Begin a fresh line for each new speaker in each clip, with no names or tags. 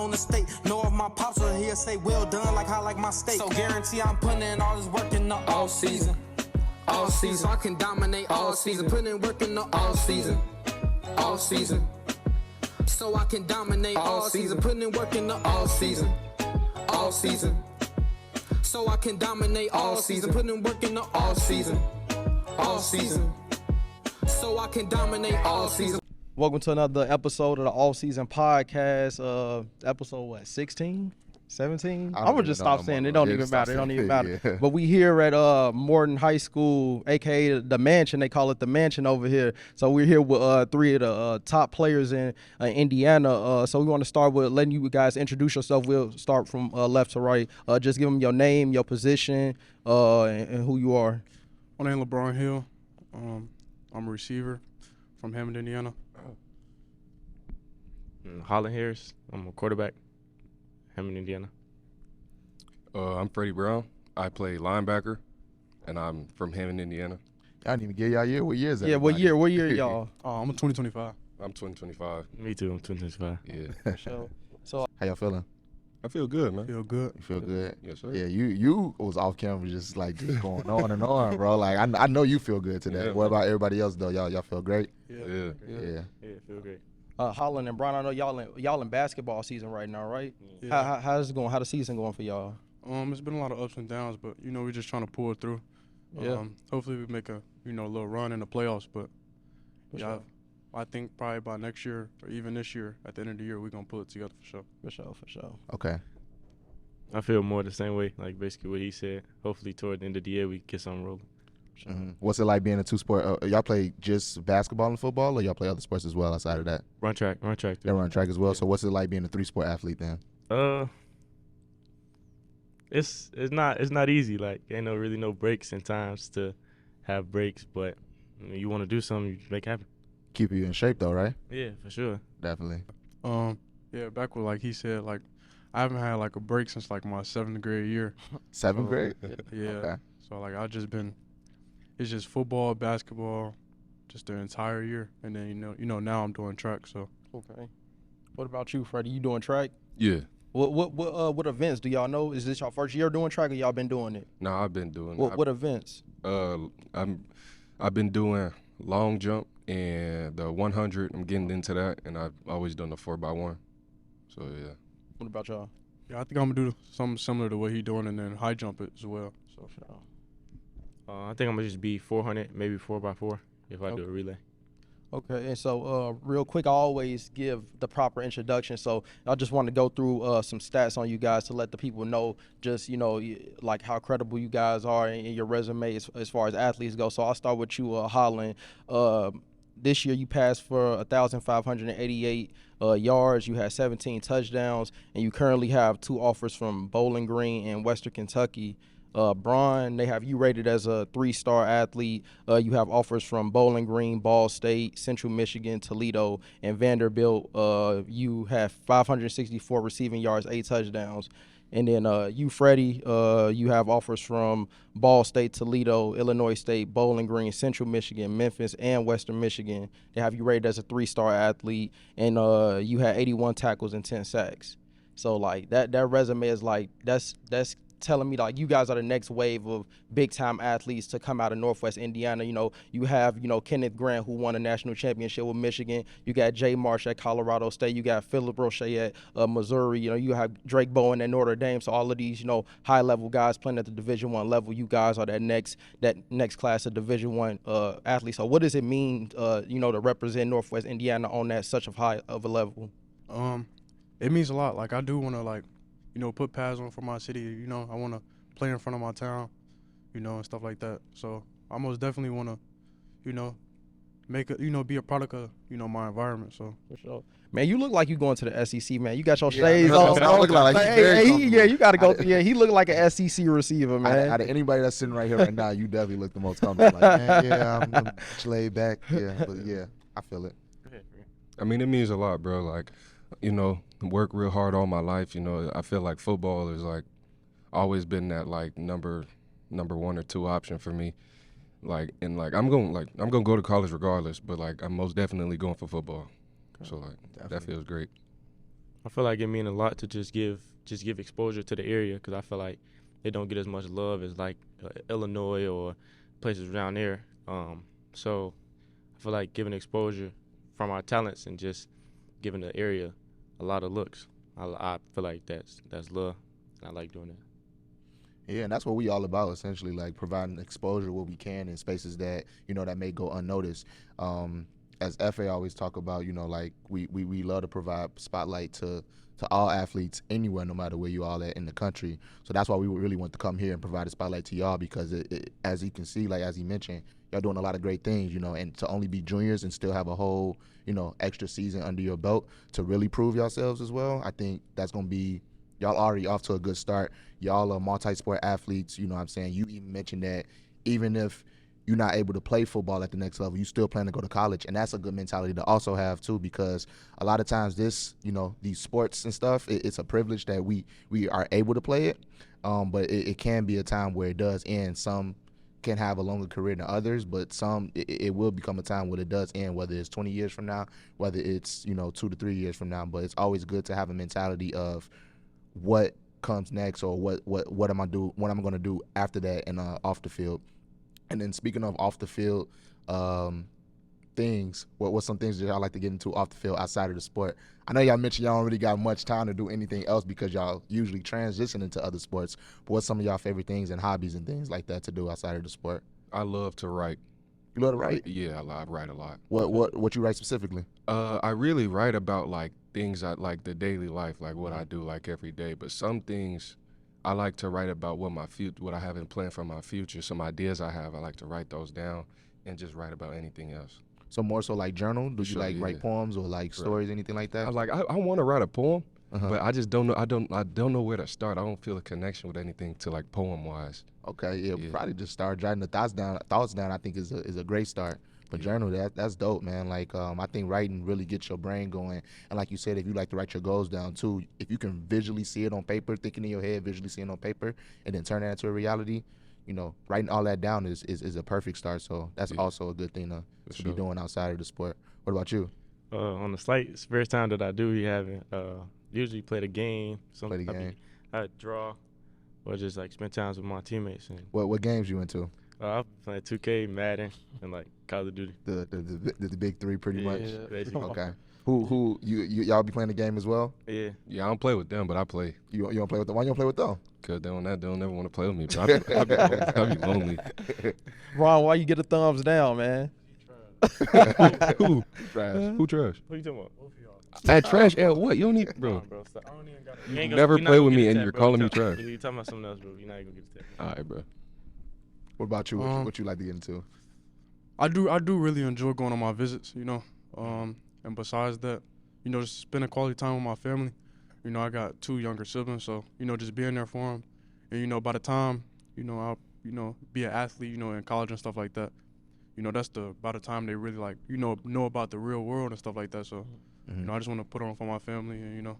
own estate. Know of my pops, so he'll say, well done, like I like my steak. So guarantee I'm putting in all this work in the all season. All season, so I can dominate all season. Putting in work in the all season. All season. So I can dominate all season. Putting in work in the all season. All season. So I can dominate all season. Putting in work in the all season. All season. So I can dominate all season.
Welcome to another episode of the OFFSZN Podcast. Episode what, 16? 17? I'm gonna just stop saying it. Don't even matter. It don't even matter. Yeah. But we here at Morton High School, aka the Mansion. They call it the Mansion over here. So we're here with three of the top players in Indiana. So we want to start with letting you guys introduce yourself. We'll start from left to right. Just give them your name, your position, and who you are.
My name is Bron Hill. I'm a receiver from Hammond, Indiana.
Holland Harris. I'm a quarterback. Hammond, Indiana.
I'm Freddie Bron. I play linebacker, and I'm from Hammond, Indiana.
I didn't even get y'all year. What year is that?
Yeah, what year y'all?
I'm a 2025.
I'm 2025.
Me too. I'm 2025.
Yeah.
So
how y'all feeling?
I feel good, man.
Feel good.
You feel good?
Yes, sir.
Yeah, you was off camera just going on and on, bro. Like I know you feel good today.
Yeah,
what
man.
about everybody else though? Y'all feel great?
Yeah.
Yeah.
Feel great.
Holland and Bron, I know y'all in basketball season right now, right?
Yeah.
How's it going? How the season going for y'all?
It's been a lot of ups and downs, but we're just trying to pull it through.
Yeah.
Hopefully we make a little run in the playoffs, but
Sure.
I think probably by next year or even this year, at the end of the year, we're gonna pull it together for sure.
For sure.
Okay.
I feel more the same way, like basically what he said. Hopefully toward the end of the year we get something rolling.
Mm-hmm. What's it like being a two-sport? Y'all play just basketball and football, or y'all play other sports as well outside of that?
Run track.
They run track as well. Yeah. So what's it like being a three-sport athlete then?
It's not easy. Like ain't really no breaks and times to have breaks, but you want to do something, you make it happen.
Keep you in shape though, right?
Yeah, for sure.
Definitely.
Back with like he said, like I haven't had like a break since like my 7th grade year.
7th grade?
Yeah.
Okay.
So like it's just football, basketball, just the entire year, and then now I'm doing track. So.
Okay. What about you, Freddie? You doing track?
Yeah.
What events do y'all know? Is this your first year doing track, or y'all been doing it?
No, I've been doing.
What events?
I've been doing long jump and the 100. I'm getting into that, and I've always done the 4x1. So yeah.
What about y'all?
Yeah, I think I'm gonna do something similar to what he doing, and then high jump it as well. So.
I think I'm gonna just be 400, maybe 4x4 if I do a relay.
Okay, and so real quick, I always give the proper introduction. So I just want to go through some stats on you guys to let the people know just, like how credible you guys are in your resume as far as athletes go. So I'll start with you, Holland. This year you passed for 1,588 yards. You had 17 touchdowns, and you currently have 2 offers from Bowling Green and Western Kentucky. Bron, they have you rated as a 3-star athlete. You have offers from Bowling Green, Ball State, Central Michigan, Toledo, and Vanderbilt. You have 564 receiving yards, 8 touchdowns. And then you, Freddie, you have offers from Ball State, Toledo, Illinois State, Bowling Green, Central Michigan, Memphis, and Western Michigan. They have you rated as a 3-star athlete, and you had 81 tackles and 10 sacks. So like that resume is like that's telling me like you guys are the next wave of big time athletes to come out of Northwest Indiana. You have Kenneth Grant, who won a national championship with Michigan. You got Jay Marsh at Colorado State. You got Philip Roche at Missouri. You have Drake Bowen at Notre Dame. So all of these high level guys playing at the Division I level. You guys are that next class of Division I athletes. So what does it mean to represent Northwest Indiana on that such a high of a level?
It means a lot. Like I do want to put pads on for my city. I want to play in front of my town, and stuff like that. So I most definitely want to, make be a product of, my environment. So
for sure, man, you look like you going to the SEC, man. You got your shades on.
I look like
you got to go. Yeah, he look like an SEC receiver, man.
Out of anybody that's sitting right here right now, you definitely look the most comfortable. Like, man, yeah, I'm laid back. Yeah, but yeah, I feel it.
I mean, it means a lot, bro. Like, work real hard all my life. I feel like football is like always been that like number 1 or 2 option for me. Like, and like I'm gonna go to college regardless, but like I'm most definitely going for football. Okay. So like that feels great.
I feel like it mean a lot to just give exposure to the area, because I feel like they don't get as much love as like Illinois or places around there. So I feel like giving exposure from our talents and just giving the area a lot of looks. I feel like that's love, and I like doing that.
Yeah, and that's what we all about, essentially, like providing exposure where we can in spaces that, you know, that may go unnoticed. As FA always talk about, you know, like we love to provide spotlight to all athletes anywhere, no matter where you all at in the country. So that's why we really want to come here and provide a spotlight to y'all, because it, as you can see, like as he mentioned, y'all doing a lot of great things, you know, and to only be juniors and still have a whole, you know, extra season under your belt to really prove yourselves as well. I think that's going to be, y'all already off to a good start. Y'all are multi-sport athletes, you know what I'm saying? You even mentioned that even if you're not able to play football at the next level, you still plan to go to college. And that's a good mentality to also have too, because a lot of times this, you know, these sports and stuff, it's a privilege that we are able to play it. But it can be a time where it does end. Some can have a longer career than others, but some, it will become a time where it does end, whether it's 20 years from now, whether it's, you know, 2 to 3 years from now. But it's always good to have a mentality of what comes next, or what am I going to do after that and off the field. And then speaking of off the field things, what's some things that y'all like to get into off the field outside of the sport? I know y'all mentioned y'all don't really got much time to do anything else because y'all usually transition into other sports, but what's some of y'all favorite things and hobbies and things like that to do outside of the sport?
I love to write.
You love to write?
Yeah, I write a lot.
What you write specifically?
I really write about like things I like, the daily life, like what I do like every day. But some things I like to write about what I have in plan for my future. Some ideas I have, I like to write those down and just write about anything else.
So more so like journal? Do you
Sure, yeah.
write poems or like stories, anything like that?
I want to write a poem, but I just don't know. I don't know where to start. I don't feel a connection with anything to like poem wise.
Okay, yeah, probably just start jotting the thoughts down. I think is a great start. But journal, that's dope, man. Like I think writing really gets your brain going. And like you said, if you like to write your goals down too, if you can visually see it on paper, thinking in your head, visually seeing it on paper, and then turn that into a reality, you know, writing all that down is a perfect start. So that's also a good thing to be doing outside of the sport. What about you?
On the slight spare time that I do be having, usually play the game. I draw, or just like spend time with my teammates. And
What games you into?
I'm playing 2K, Madden, and like Call of Duty.
The big three, pretty much.
Basically.
Okay. Who y'all be playing the game as well?
Yeah.
Yeah, I don't play with them, but I play.
You don't play with them? Why you don't play with them?
Because they'll never want to play with me. But I be lonely.
Ron, why you get a thumbs down, man?
Who?
Trash.
Who trash?
What you talking about?
At trash at what? You don't need, bro.
Bro, stop. I don't even got
You never play with me and you're calling me trash.
You talking about something else, bro. You're not even gonna get to that.
All right, bro.
What about you? What you like to get into?
I do really enjoy going on my visits, you know. And besides that, you know, just spending quality time with my family. You know, I got 2 younger siblings, so, you know, just being there for them. And, you know, by the time, you know, I'll, you know, be an athlete, you know, in college and stuff like that, you know, that's by the time they really, like, you know about the real world and stuff like that. So, you know, I just want to put on for my family and, you know.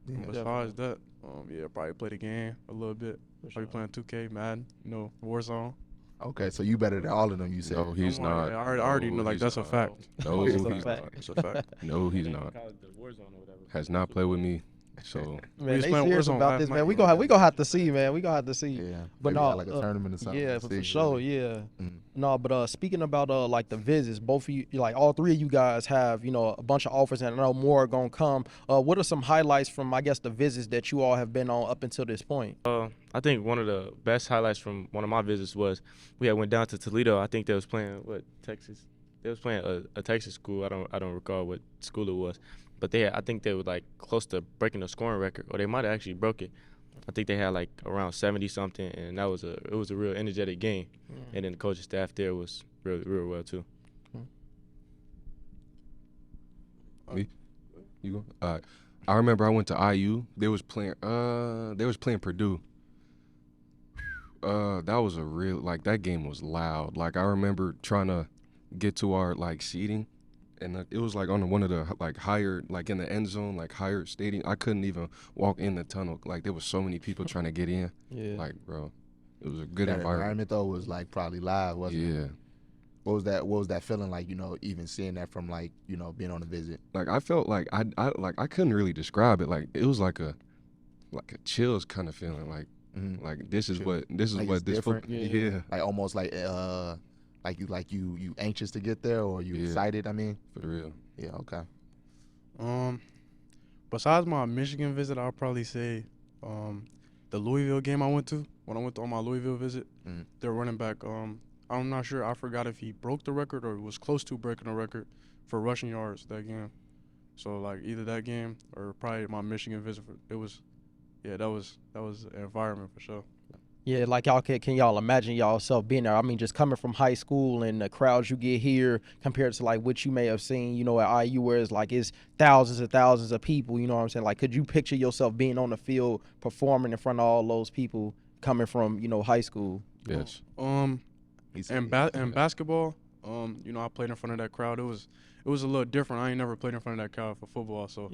Yeah,
besides that, probably play the game a little bit. Probably playing 2K, Madden, you know, Warzone.
Okay, so you better than all of them, you said.
No, he's not.
I already know, like, that's a fact.
No, he's not.
That's a fact.
No, he's not. Has not played with me. So
Man,
just
they
playing
serious
Warzone
about
last
this,
night.
man. We gonna have to see, man. We gonna have to see.
Yeah,
But
maybe
no,
like a tournament or something.
Yeah, for
See,
sure. Yeah.
Mhm.
No, but speaking about like the visits, both of you, like all 3 of you guys have, you know, a bunch of offers, and I know more are gonna come. What are some highlights from, I guess, the visits that you all have been on up until this point?
I think one of the best highlights from one of my visits was we had went down to Toledo. I think they was playing Texas. They was playing a Texas school. I don't recall what school it was, but I think they were like close to breaking the scoring record, or they might have actually broke it. I think they had like around 70 something, and it was a real energetic game. And then the coaching staff there was real well too.
me, you go. All right. I remember I went to IU. They was playing Purdue. That was that game was loud. Like I remember trying to get to our like seating, and it was like on one of the like higher, like in the end zone, like higher stadium. I couldn't even walk in the tunnel. Like there was so many people trying to get in.
Yeah.
Like bro, it was a good
That
environment.
environment though was like probably live, wasn't it?
Yeah.
What was that feeling like? Even seeing that from like being on a visit.
Like I felt like I couldn't really describe it. Like it was like a chills kind of feeling. Like like this is
Chill.
what this is
Like
what
it's
this
different?
yeah,
Like almost like you anxious to get there, or you excited? I mean,
for real.
yeah, okay.
Besides my Michigan visit, I'll probably say the Louisville game I went to. When I went on my Louisville visit, their running back, I'm not sure. I forgot if he broke the record or was close to breaking the record for rushing yards that game. So like either that game or probably my Michigan visit. That was an environment for sure.
Yeah, like y'all can y'all imagine y'all being there? I mean, just coming from high school and the crowds you get here compared to like what you may have seen, at IU, where it's thousands and thousands of people. You know what I'm saying? Like, could you picture yourself being on the field performing in front of all those people coming from high school?
Yes.
And basketball, I played in front of that crowd. It was a little different. I ain't never played in front of that crowd for football. So,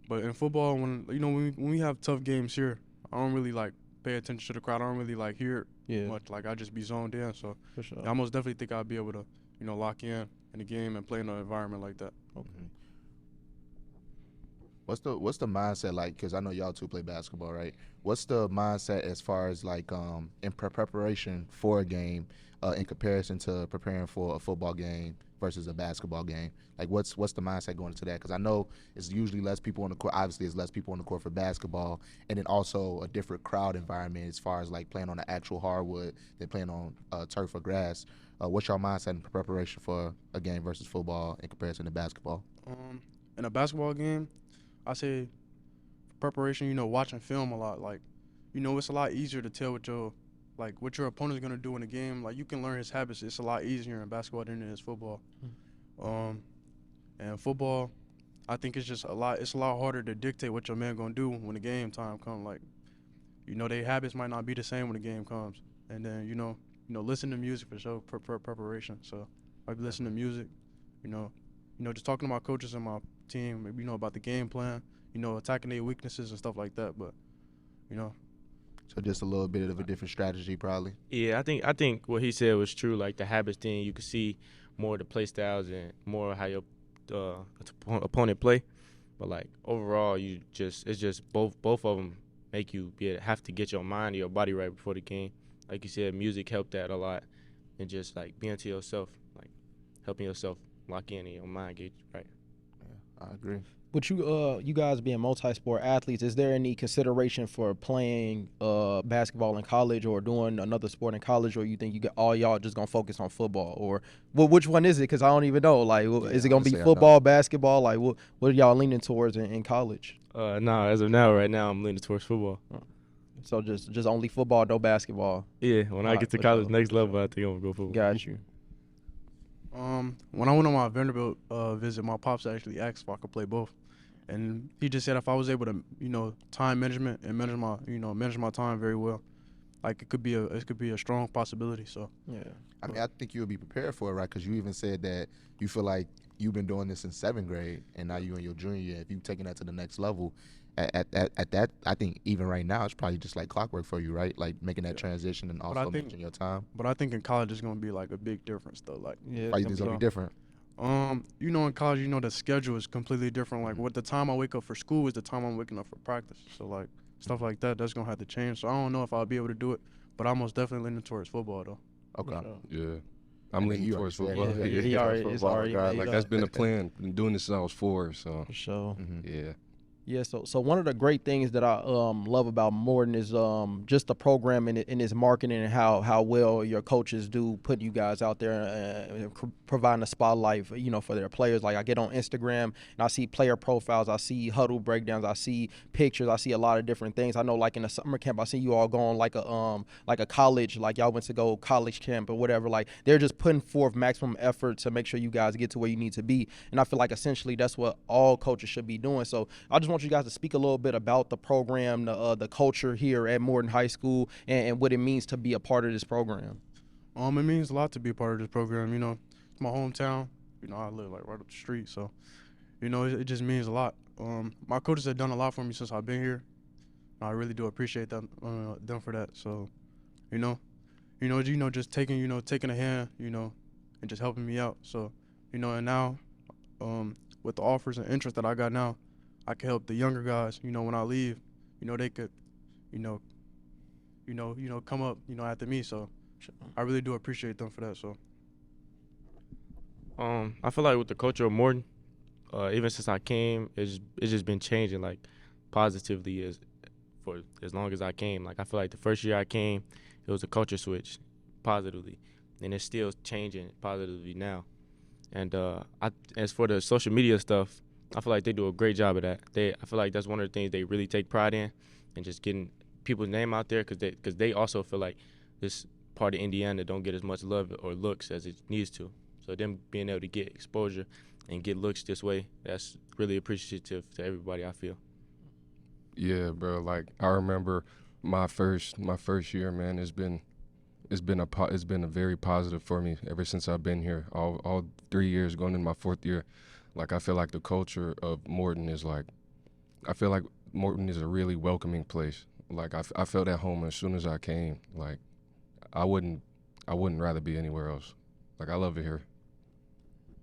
but in football, when we have tough games here, I don't really like pay attention to the crowd. I don't really like hear it much. Like I just be zoned in. So
For sure.
I most definitely think I'll be able to lock in the game and play in an environment like that.
Okay.
What's the mindset like? Because I know y'all two play basketball, right? What's the mindset as far as like in preparation for a game, in comparison to preparing for a football game versus a basketball game? Like what's the mindset going into that? Because I know it's usually less people on the court. Obviously, it's less people on the court for basketball, and then also a different crowd environment as far as like playing on the actual hardwood than playing on turf or grass. What's your mindset in preparation for a game versus football in comparison to basketball?
In a basketball game, I say preparation, watching film a lot. Like, it's a lot easier to tell what your opponent's gonna do in the game. Like, you can learn his habits. It's a lot easier in basketball than it is football. And football, I think it's just a lot harder to dictate what your man gonna do when the game time comes. Like, their habits might not be the same when the game comes. And then, listen to music for sure, preparation. So I be listening to music, just talking to my coaches and my team, maybe, about the game plan, attacking their weaknesses and stuff like that. But,
So just a little bit of a different strategy, probably.
Yeah, I think what he said was true. Like the habits thing, you could see more of the play styles and more how your opponent play. But like overall, it's just both of them make you have to get your mind and your body right before the game. Like you said, music helped that a lot, and just like being to yourself, like helping yourself lock in and your mind get right.
Yeah, I agree.
But you guys being multi-sport athletes, is there any consideration for playing basketball in college or doing another sport in college, or you think all y'all just gonna focus on football, or which one is it? Because I don't even know. Like, is it gonna be football, basketball? Like, what are y'all leaning towards in college?
No, as of now, right now, I'm leaning towards football.
So just only football, no basketball.
Yeah, when I get to college next level, I think I'm gonna go football.
Got you.
When I went on my Vanderbilt visit, my pops actually asked if I could play both, and he just said if I was able to, time management and manage my time very well, like it could be a strong possibility. So
yeah,
I mean, I think you'll be prepared for it, right? Because you even said that you feel like you've been doing this in 7th grade, and now you're in your junior year. If you're taking that to the next level, at that, I think even right now it's probably just like clockwork for you, right? Like making that transition and also managing your time.
But I think in college it's gonna be like a big difference though. Like,
yeah,
Why you think it's gonna be different?
In college, the schedule is completely different. Like, what the time I wake up for school is the time I'm waking up for practice. So like stuff like that's gonna have to change. So I don't know if I'll be able to do it, but I'm most definitely leaning towards football though.
Okay.
Sure.
Yeah. I'm leaning towards football.
It's already
Like that's been a plan. Been doing this since I was 4, so
for sure.
yeah.
Yeah, so one of the great things that I love about Morton is just the program and his marketing and how well your coaches do putting you guys out there and providing a spotlight for their players. Like I get on Instagram and I see player profiles, I see huddle breakdowns, I see pictures, I see a lot of different things. I know like in the summer camp I see you all going like a college, like y'all went to go college camp or whatever. Like they're just putting forth maximum effort to make sure you guys get to where you need to be. And I feel like essentially that's what all coaches should be doing. So I just want you guys to speak a little bit about the program, the culture here at Morton High School, and what it means to be a part of this program.
It means a lot to be a part of this program. It's my hometown. I live like right up the street, so it just means a lot. My coaches have done a lot for me since I've been here. I really do appreciate them for that. So, just taking a hand, and just helping me out. So, and now with the offers and interest that I got now, I can help the younger guys, when I leave, they could, come up, after me. So I really do appreciate them for that. So
I feel like with the culture of Morton, even since I came, it's just been changing like positively for as long as I came. Like I feel like the first year I came, it was a culture switch positively, and it's still changing positively now. And as for the social media stuff, I feel like they do a great job of that. I feel like that's one of the things they really take pride in, and just getting people's name out there because they also feel like this part of Indiana don't get as much love or looks as it needs to. So them being able to get exposure and get looks this way, that's really appreciative to everybody, I feel.
Yeah, bro. Like I remember my first year, man. It's been a very positive for me ever since I've been here. All 3 years, going in my 4th year. Like I feel like the culture of Morton is like, I feel like Morton is a really welcoming place. Like I felt at home as soon as I came. Like I wouldn't rather be anywhere else. Like I love it here.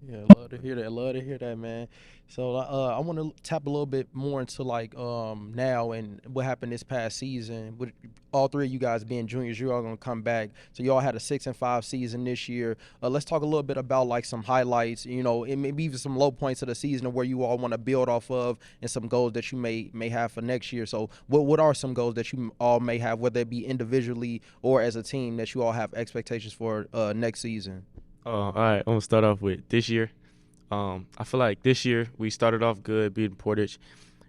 Yeah, love to hear that. Love to hear that, man. So I want to tap a little bit more into like now and what happened this past season. With all three of you guys being juniors, you all gonna come back. So you all had a 6-5 season this year. Let's talk a little bit about like some highlights. And maybe even some low points of the season where you all want to build off of, and some goals that you may have for next year. So what are some goals that you all may have, whether it be individually or as a team, that you all have expectations for next season?
All right, I'm gonna start off with this year. I feel like this year we started off good, beating Portage,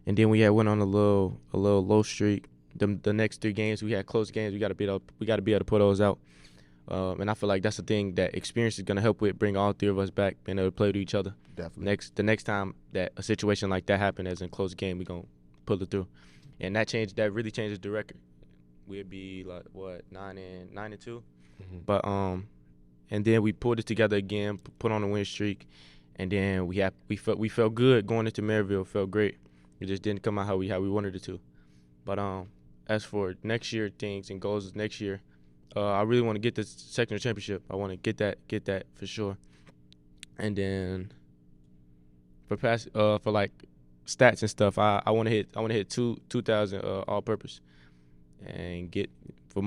and then we went on a little low streak. The next 3 games we had close games. We got to be able to put those out. And I feel like that's the thing that experience is gonna help with, bring all 3 of us back, being able to play with each other.
Definitely.
The next time that a situation like that happened, as in close game, we gonna pull it through, and that really changes the record. We'd be like 9-2,
Mm-hmm.
but and then we pulled it together again, put on a win streak, and then we felt good going into Maryville. Felt great. It just didn't come out how we wanted it to. But as for next year things and goals next year, I really want to get this sectional championship. I want to get that for sure. And then for like stats and stuff, I want to hit 2,000 all purpose, and for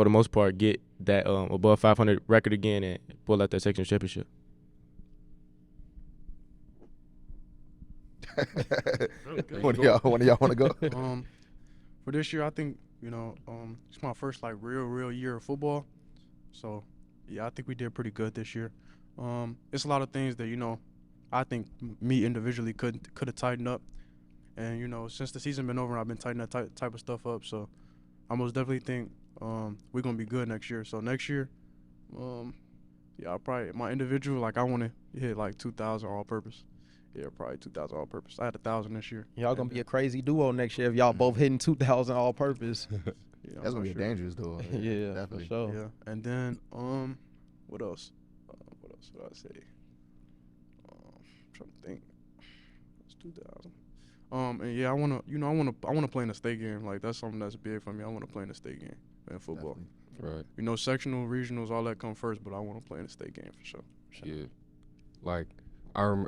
the most part get that above 500 record again and pull out that sectional championship.
One of y'all want to go?
For this year, I think it's my first like real year of football. So yeah, I think we did pretty good this year. It's a lot of things that I think me individually could have tightened up, and since the season been over, I've been tightening that type of stuff up. So I most definitely think we're gonna be good next year. So next year, I'll probably my individual, like I want to hit like 2,000 all purpose. Yeah, probably 2,000 all purpose. I had 1,000 this year.
Y'all gonna be a crazy duo next year if y'all both hitting 2,000 all purpose.
Yeah,
That's gonna be a dangerous duo.
Yeah,
definitely.
for sure.
Yeah, and then what else? What else would I say? I'm trying to think. It's 2,000. And yeah, I wanna play in the state game. Like that's something that's big for me. I wanna play in the state game in football.
Definitely.
Right.
Sectional, regionals, all that come first, but I wanna play in the state game for sure.
Yeah. Like I'm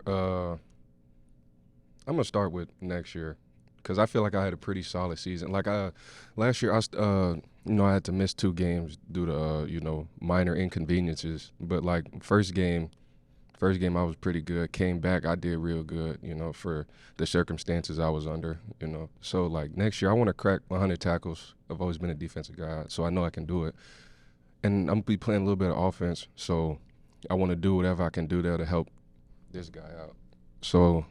gonna start with next year, because I feel like I had a pretty solid season. Like last year, I had to miss 2 games due to minor inconveniences. But like first game I was pretty good. Came back, I did real good. For the circumstances I was under. So like next year, I want to crack 100 tackles. I've always been a defensive guy, so I know I can do it. And I'm gonna be playing a little bit of offense, so I want to do whatever I can do there to help this guy out. So.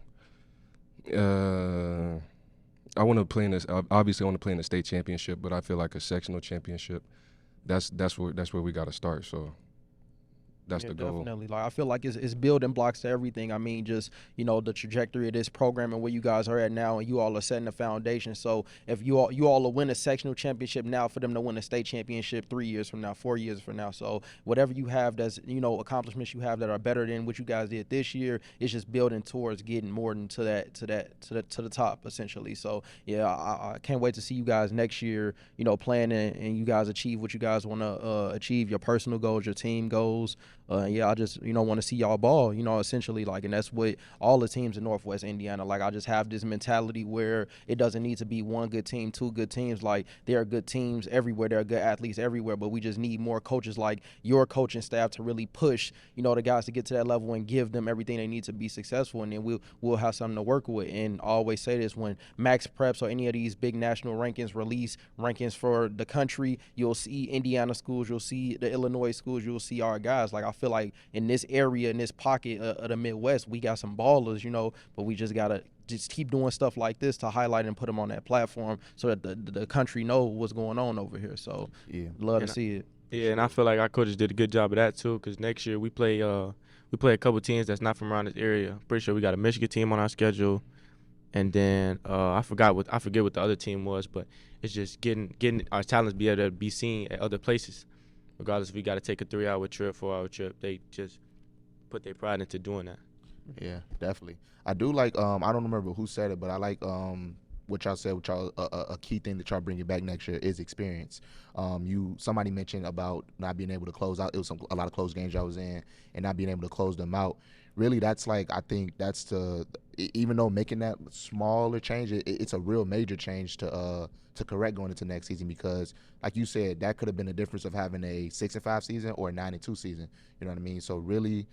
I want to play in this. Obviously, I want to play in the state championship, but I feel like a sectional championship. That's where we got to start. So that's the goal.
Definitely. Like I feel like it's building blocks to everything. I mean, just the trajectory of this program and where you guys are at now, and you all are setting the foundation. So if you all will win a sectional championship now, for them to win a state championship 3 years from now, 4 years from now. So whatever you have, that's accomplishments you have that are better than what you guys did this year, it's just building towards getting more to the top essentially. So yeah, I can't wait to see you guys next year. Playing and you guys achieve what you guys want to achieve, your personal goals, your team goals. Yeah, I just want to see y'all ball. Essentially, like, and that's what all the teams in Northwest Indiana. Like, I just have this mentality where it doesn't need to be one good team, two good teams. Like, there are good teams everywhere, there are good athletes everywhere, but we just need more coaches like your coaching staff to really push the guys to get to that level and give them everything they need to be successful, and then we'll have something to work with. And I always say this, when Max Preps or any of these big national rankings release rankings for the country, you'll see Indiana schools, you'll see the Illinois schools, you'll see our guys. Like, I feel like in this area, in this pocket of the Midwest, we got some ballers, but we just gotta just keep doing stuff like this to highlight and put them on that platform so that the country know what's going on over here. So yeah, love to see it.
Yeah, and I feel like our coaches did a good job of that too, because next year we play a couple teams that's not from around this area. Pretty sure we got a Michigan team on our schedule, and then I forget what the other team was, but it's just getting our talents be able to be seen at other places. Regardless if we got to take a 3-hour trip, 4-hour trip, they just put their pride into doing that.
Yeah, definitely. I do like I don't remember who said it, but I like what y'all said, a key thing that y'all bringing back next year is experience. Somebody mentioned about not being able to close out. It was a lot of close games y'all was in and not being able to close them out. Really, that's like, I think that's even though making that smaller change, it's a real major change to correct going into next season, because like you said, that could have been the difference of having a 6-5 season or a 9-2 season. You know what I mean? So really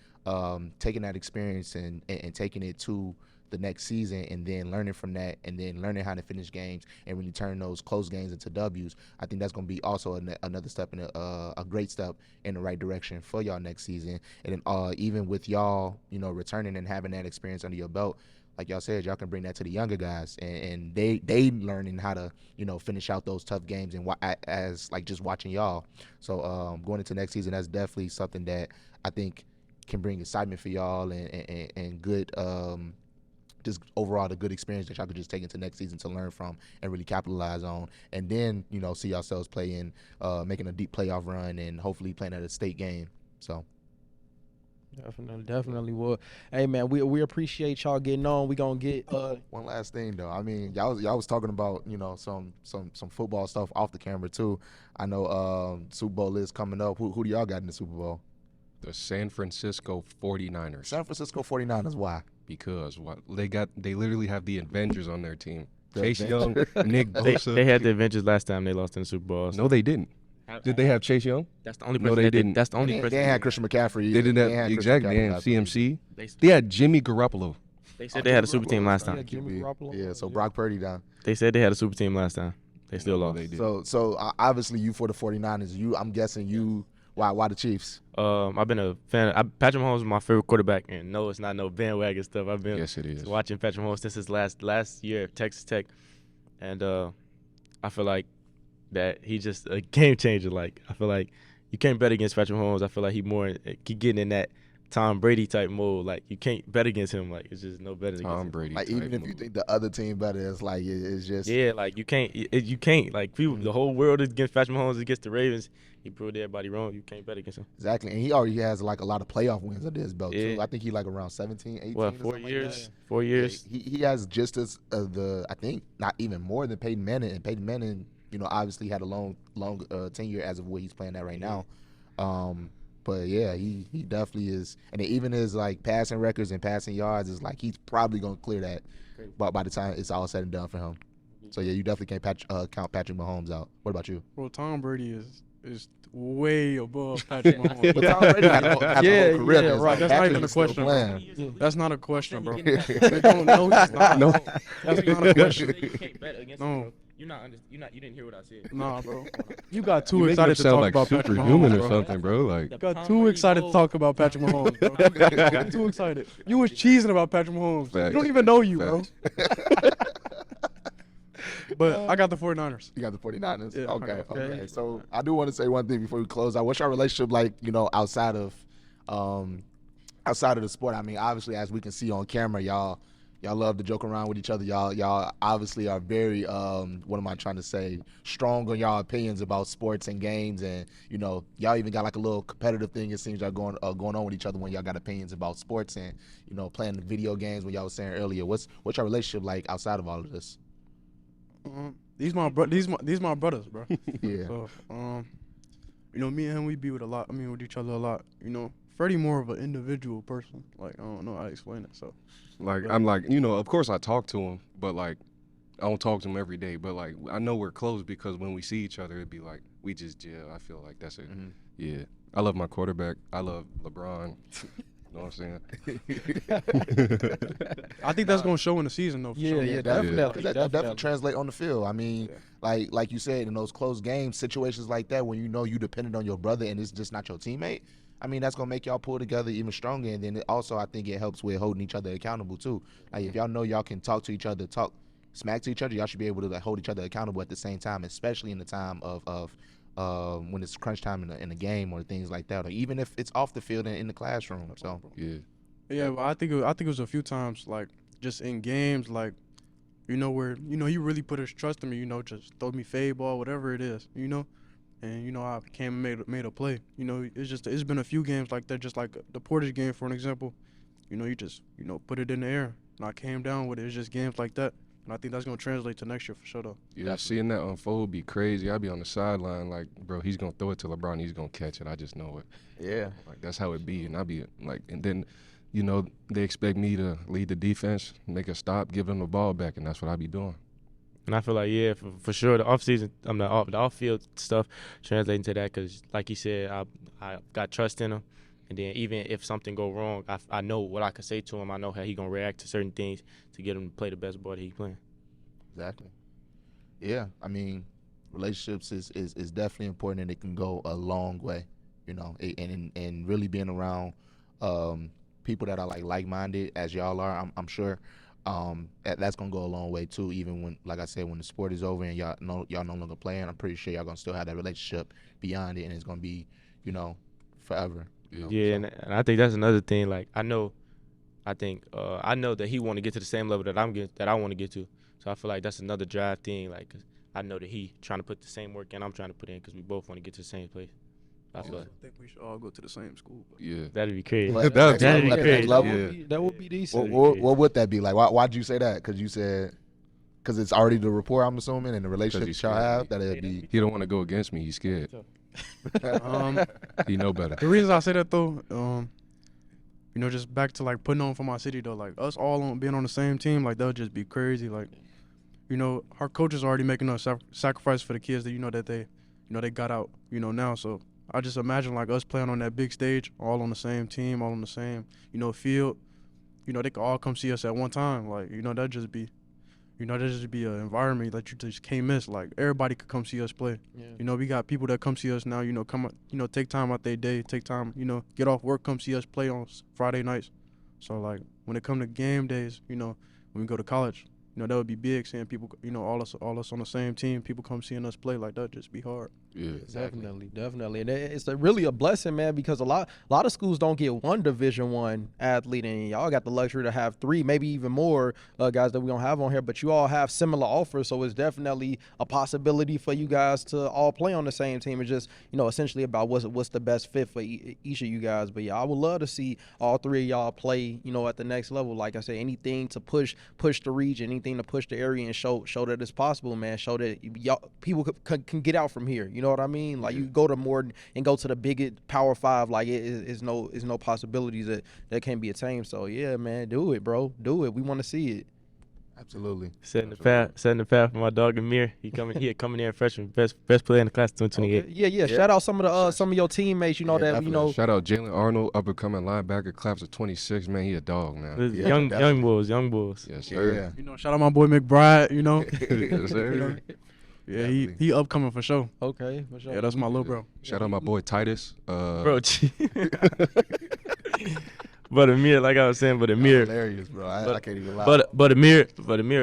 taking that experience and taking it to the next season, and then learning from that, and then learning how to finish games and really turn those close games into W's. I think that's going to be also another step in a great step in the right direction for y'all next season. And then even with y'all, returning and having that experience under your belt, like y'all said, y'all can bring that to the younger guys, and they learning how to finish out those tough games, and as like just watching y'all. So going into next season, that's definitely something that I think can bring excitement for y'all and good. Just overall the good experience that y'all could just take into next season to learn from and really capitalize on, and then see yourselves playing, making a deep playoff run, and hopefully playing at a state game. So
definitely will. Hey man, we appreciate y'all getting on. We gonna get
one last thing though. I mean, y'all was talking about some football stuff off the camera too. I know Super Bowl is coming up. Who do y'all got in the Super Bowl?
The San Francisco 49ers.
San Francisco 49ers. Why?
Because they literally have the Avengers on their team. Chase Young, Nick Bosa.
They had the Avengers last time they lost in the Super Bowl.
No, they didn't. Did they have Chase Young?
That's the only person.
No, they didn't.
That's the only person.
They had Christian McCaffrey.
They didn't have exactly. They had CMC. They had Jimmy Garoppolo.
They said they had a super team last time.
Yeah, so Brock Purdy down.
They said they had a super team last time. They still lost.
They did.
So obviously you for the 49ers. I'm guessing you. Why the Chiefs?
I've been a fan. Patrick Mahomes is my favorite quarterback, and no, it's not no bandwagon stuff. I've been
yes, it is.
Watching Patrick Mahomes since his last year at Texas Tech, and I feel like that he's just a game changer. Like, I feel like you can't bet against Patrick Mahomes. I feel like he getting in that Tom Brady type mode. Like, you can't bet against him. Like, it's just no betting against
Tom Brady.
Like, even if you think the other team better, it's like it's just
like you can't like people. The whole world is against Patrick Mahomes, against the Ravens. He proved everybody wrong. You can't bet against him.
Exactly, and he already has like a lot of playoff wins under his belt too. I think he like around 17, 18.
Well, 4 years. Like 4 years.
Yeah, he has just as I think not even more than Peyton Manning, and Peyton Manning, obviously had a long tenure as of where he's playing at right now. But yeah, he definitely is, and even his like passing records and passing yards is like he's probably gonna clear that, but by the time it's all said and done for him. So yeah, you definitely can't count Patrick Mahomes out. What about you?
Well, Tom Brady is way above Patrick Mahomes.
But Tom Brady had a whole career.
Right. That's not even a question. That's not a question, bro. They don't know he's not.
No,
that's not a question.
You can't bet against him. You didn't hear what I said.
Nah, bro. You got too excited to
sound
talk
like
about Patrick
superhuman
Mahomes,
or something, bro. Like,
you got too excited to talk about Patrick Mahomes, bro. You got too excited. You was cheesing about Patrick Mahomes.
Facts.
You don't even know you, bro.
Facts.
But I got the 49ers.
You got the 49ers?
Yeah,
Okay. So I do want to say one thing before we close out. What's your relationship like, outside of the sport? I mean, obviously, as we can see on camera, y'all love to joke around with each other. Y'all obviously are very, what am I trying to say, strong on y'all opinions about sports and games. And, y'all even got like a little competitive thing, it seems, y'all going on with each other when y'all got opinions about sports and, playing video games, when y'all was saying earlier. What's your relationship like outside of all of this?
These my brothers, bro.
Yeah.
So, me and him, we be with each other a lot. Freddie more of an individual person. Like, I don't know how to explain it. So,
Like,
but,
I'm like, you know, of course I talk to him, but like, I don't talk to him every day. But like, I know we're close because when we see each other, it'd be like, we just gel. I feel like that's it.
Mhm.
Yeah. I love my quarterback. I love LeBron. You know what I'm saying?
I think that's gonna show in the season though. For
Yeah,
sure.
yeah,
Definitely.
definitely.
That definitely translate on the field. I mean,
Yeah.
like you said, in those close games, situations like that, when you know you dependent on your brother and it's just not your teammate, I mean, that's gonna make y'all pull together even stronger. And then also, I think it helps with holding each other accountable too. Like if y'all know y'all can talk to each other, talk smack to each other, y'all should be able to like hold each other accountable at the same time, especially in the time of when it's crunch time in a game or things like that, or even if it's off the field and in the classroom. So
Yeah.
Yeah, but I think it was a few times like just in games like, you know, where he really put his trust in me. You know, just throw me fade ball, whatever it is. You know, and I came and made a play. You know, it's been a few games like that, just like the Portage game for an example. You know, you just put it in the air, and I came down with it. It's just games like that, and I think that's gonna translate to next year for sure though.
Yeah, seeing that unfold would be crazy. I'd be on the sideline like, bro, he's going to throw it to LeBron. He's going to catch it. I just know it.
yeah,
Like, that's how it be. And I'd be like, and then, you know, they expect me to lead the defense, make a stop, give them the ball back, and that's what I be doing.
And I feel like, yeah, for sure, the off-season, the off-field stuff translating to that because, like he said, I got trust in him. And then even if something go wrong, I know what I can say to him. I know how he going to react to certain things to get him to play the best ball that he's playing.
exactly. Yeah, I mean, relationships is definitely important, and it can go a long way, you know, and really being around people that are like-minded as y'all are, I'm sure that's gonna go a long way too. Even when, like I said, when the sport is over and y'all no longer playing, I'm pretty sure y'all gonna still have that relationship beyond it, and it's gonna be, you know, forever. You know,
Yeah,
so.
and I think that's another thing. Like I know that he want to get to the same level that I want to get to. So I feel like that's another drive thing. Like 'cause I know that he trying to put the same work in I'm trying to put in because we both want to get to the same place. I feel like
I think we should all go to the same school. But
Yeah.
that'd be crazy.
But
That'd
be
at the
crazy.
next level,
Yeah.
That would be decent.
what would that be like? Why'd you say that? Because you said because it's already the rapport, I'm assuming, and the relationship
he's
that y'all
scared.
have, that it'd be.
He don't want to go against me. He's scared. He know better.
The reason I say that though, just back to like putting on for my city though, like us all being on the same team, like that would just be crazy. Like, our coaches are already making a sacrifice for the kids that they got out, now. So I just imagine like us playing on that big stage, all on the same team, all on the same, field. They could all come see us at one time. Like, that'd just be an environment that you just can't miss. Like everybody could come see us play.
Yeah.
We got people that come see us now. Come, take time out their day, take time, get off work, come see us play on Friday nights. So like when it come to game days, when we go to college, that would be big. Seeing people, all us on the same team, people come seeing us play, like that just be hard.
Yeah.
Definitely, and it's really a blessing, man, because a lot of schools don't get one Division I athlete, and y'all got the luxury to have 3, maybe even more guys that we don't have on here. But you all have similar offers, so it's definitely a possibility for you guys to all play on the same team. It's just essentially about what's the best fit for each of you guys. But yeah, I would love to see all 3 of y'all play, at the next level. Like I said, anything to push the region, anything to push the area and show that it's possible, man. Show that y'all people can get out from here. You know what I mean? Like you go to Morton and go to the biggest Power 5, like it's no possibilities that can be attained. So yeah, man, do it, bro. Do it. We want to see it.
Absolutely.
Setting the path for my dog Amir. He coming in freshman, best player in the class of 2028.
Okay. Yeah. Shout out some of your teammates.
Yeah, definitely.
Shout out Jalen Arnold, up and coming linebacker, class of 26. Man, he a dog, man.
Yeah,
young
definitely.
young bulls.
Yes, sir.
Yeah.
Shout out my boy McBride.
Yes, sir.
Yeah, he upcoming for sure.
Okay, for sure.
Yeah, that's my little bro.
Shout out my boy Titus.
Bro, but Amir, like I was saying, Amir,
Hilarious, bro. I can't even lie.
but Amir,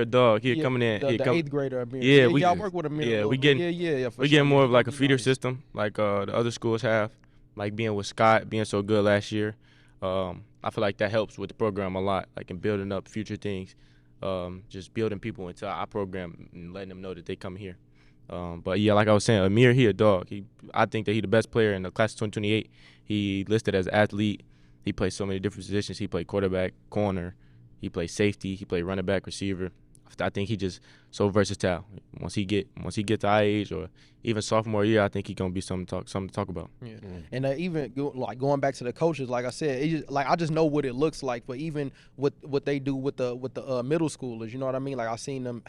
a dog. He coming in.
The 8th grader. Amir.
Yeah,
y'all work with Amir.
Yeah,
we
getting more of like a feeder system, like the other schools have, like being with Scott, being so good last year. I feel like that helps with the program a lot, like in building up future things, just building people into our program and letting them know that they come here. But yeah, like I was saying, Amir, he a dog. I think that he the best player in the class of 2028. He listed as an athlete. He plays so many different positions. He played quarterback, corner. He played safety. He played running back, receiver. I think he just so versatile. Once he get to our age or even sophomore year, I think he's gonna be something to talk about.
Yeah. And even going back to the coaches, like I said, I just know what it looks like. But even what they do with the middle schoolers, you know what I mean? Like I seen them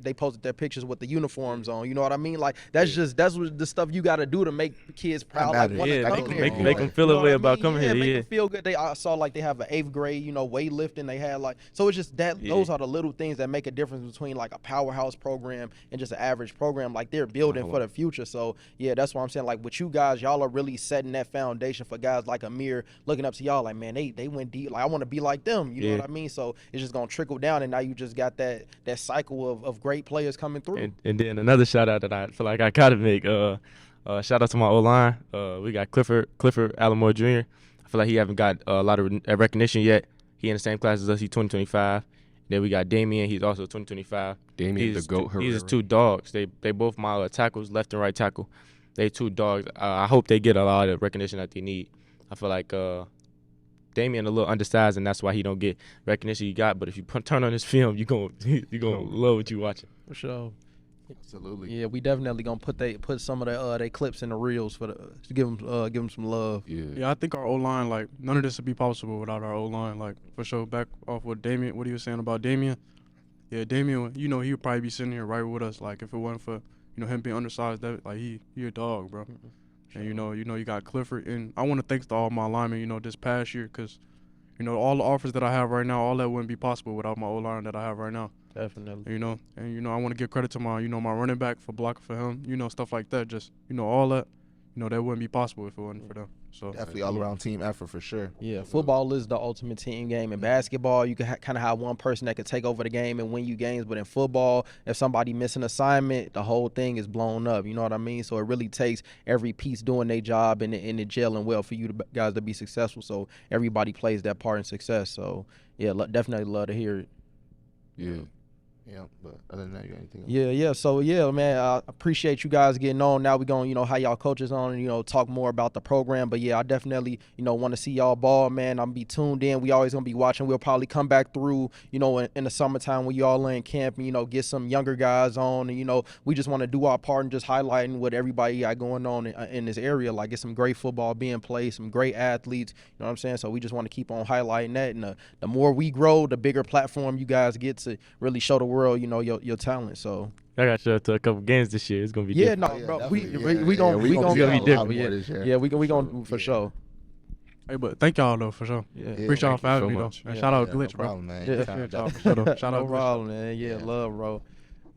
they posted their pictures with the uniforms on. You know what I mean? Like that's what the stuff you got to do to make kids proud. Like,
make them feel a way about coming here.
Make them feel good. I saw like they have an 8th grade, weightlifting. They had so it's just that those are the little things that make a difference between like a powerhouse program and just an average program. Like they're building for the future. So yeah, that's why I'm saying, like with you guys, y'all are really setting that foundation for guys like Amir looking up to y'all. Like, man, they went deep. Like I want to be like them. You know what I mean? So it's just gonna trickle down, and now you just got that cycle of great players coming through.
And then another shout out that I feel like I gotta make. Shout out to my O-line. We got Clifford Allamore Jr. I feel like he haven't got a lot of recognition yet. He in the same class as us. He's 2025. Then we got Damian. He's also 2025.
Damian, the GOAT.
These are two dogs. They both my tackles, left and right tackle. They two dogs. I hope they get a lot of recognition that they need. I feel like Damian a little undersized, and that's why he don't get recognition he got. But if you turn on his film, you gonna love what you watching.
For sure.
Absolutely.
Yeah, we definitely gonna put some of they clips in the reels to give them some love.
Yeah, I think our O-line, like, none of this would be possible without our O-line. Like, for sure, back off what he was saying about Damian. Yeah, Damian, he would probably be sitting here right with us. Like, if it wasn't for, him being undersized, he a dog, bro. And, you got Clifford. And I want to thank all my linemen, this past year, because, all the offers that I have right now, all that wouldn't be possible without my O-line that I have right now.
Definitely.
And I want to give credit to my my running back for blocking for him, stuff like that. Just all that, that wouldn't be possible if it wasn't for them. So
definitely all around team effort for sure.
Yeah, football is the ultimate team game. In basketball, you can kind of have one person that could take over the game and win you games, but in football, if somebody miss an assignment, the whole thing is blown up. You know what I mean? So it really takes every piece doing their job and it gelling well for you guys to be successful. So everybody plays that part in success. So yeah, definitely love to hear it.
Yeah, but other than that, you got anything else?
Yeah. So, yeah, man, I appreciate you guys getting on. Now we're going to, how y'all coaches on and, talk more about the program. But, yeah, I definitely, want to see y'all ball, man. I'm going to be tuned in. We always going to be watching. We'll probably come back through, in the summertime when y'all are in camp and, get some younger guys on. And, we just want to do our part and just highlighting what everybody got going on in this area. Like, get some great football being played, some great athletes. You know what I'm saying? So we just want to keep on highlighting that. And the more we grow, the bigger platform you guys get to really show the world, your talent. So
I got you to a couple games this year. It's gonna be different.
Bro. We gonna be different. Yeah, we gonna for sure.
Hey, but thank y'all though for sure.
Yeah,
appreciate y'all for having me though. And shout out Glitch,
no
bro.
problem, man.
Yeah.
Shout out
No
Glitch.
problem, man. Yeah, love, bro.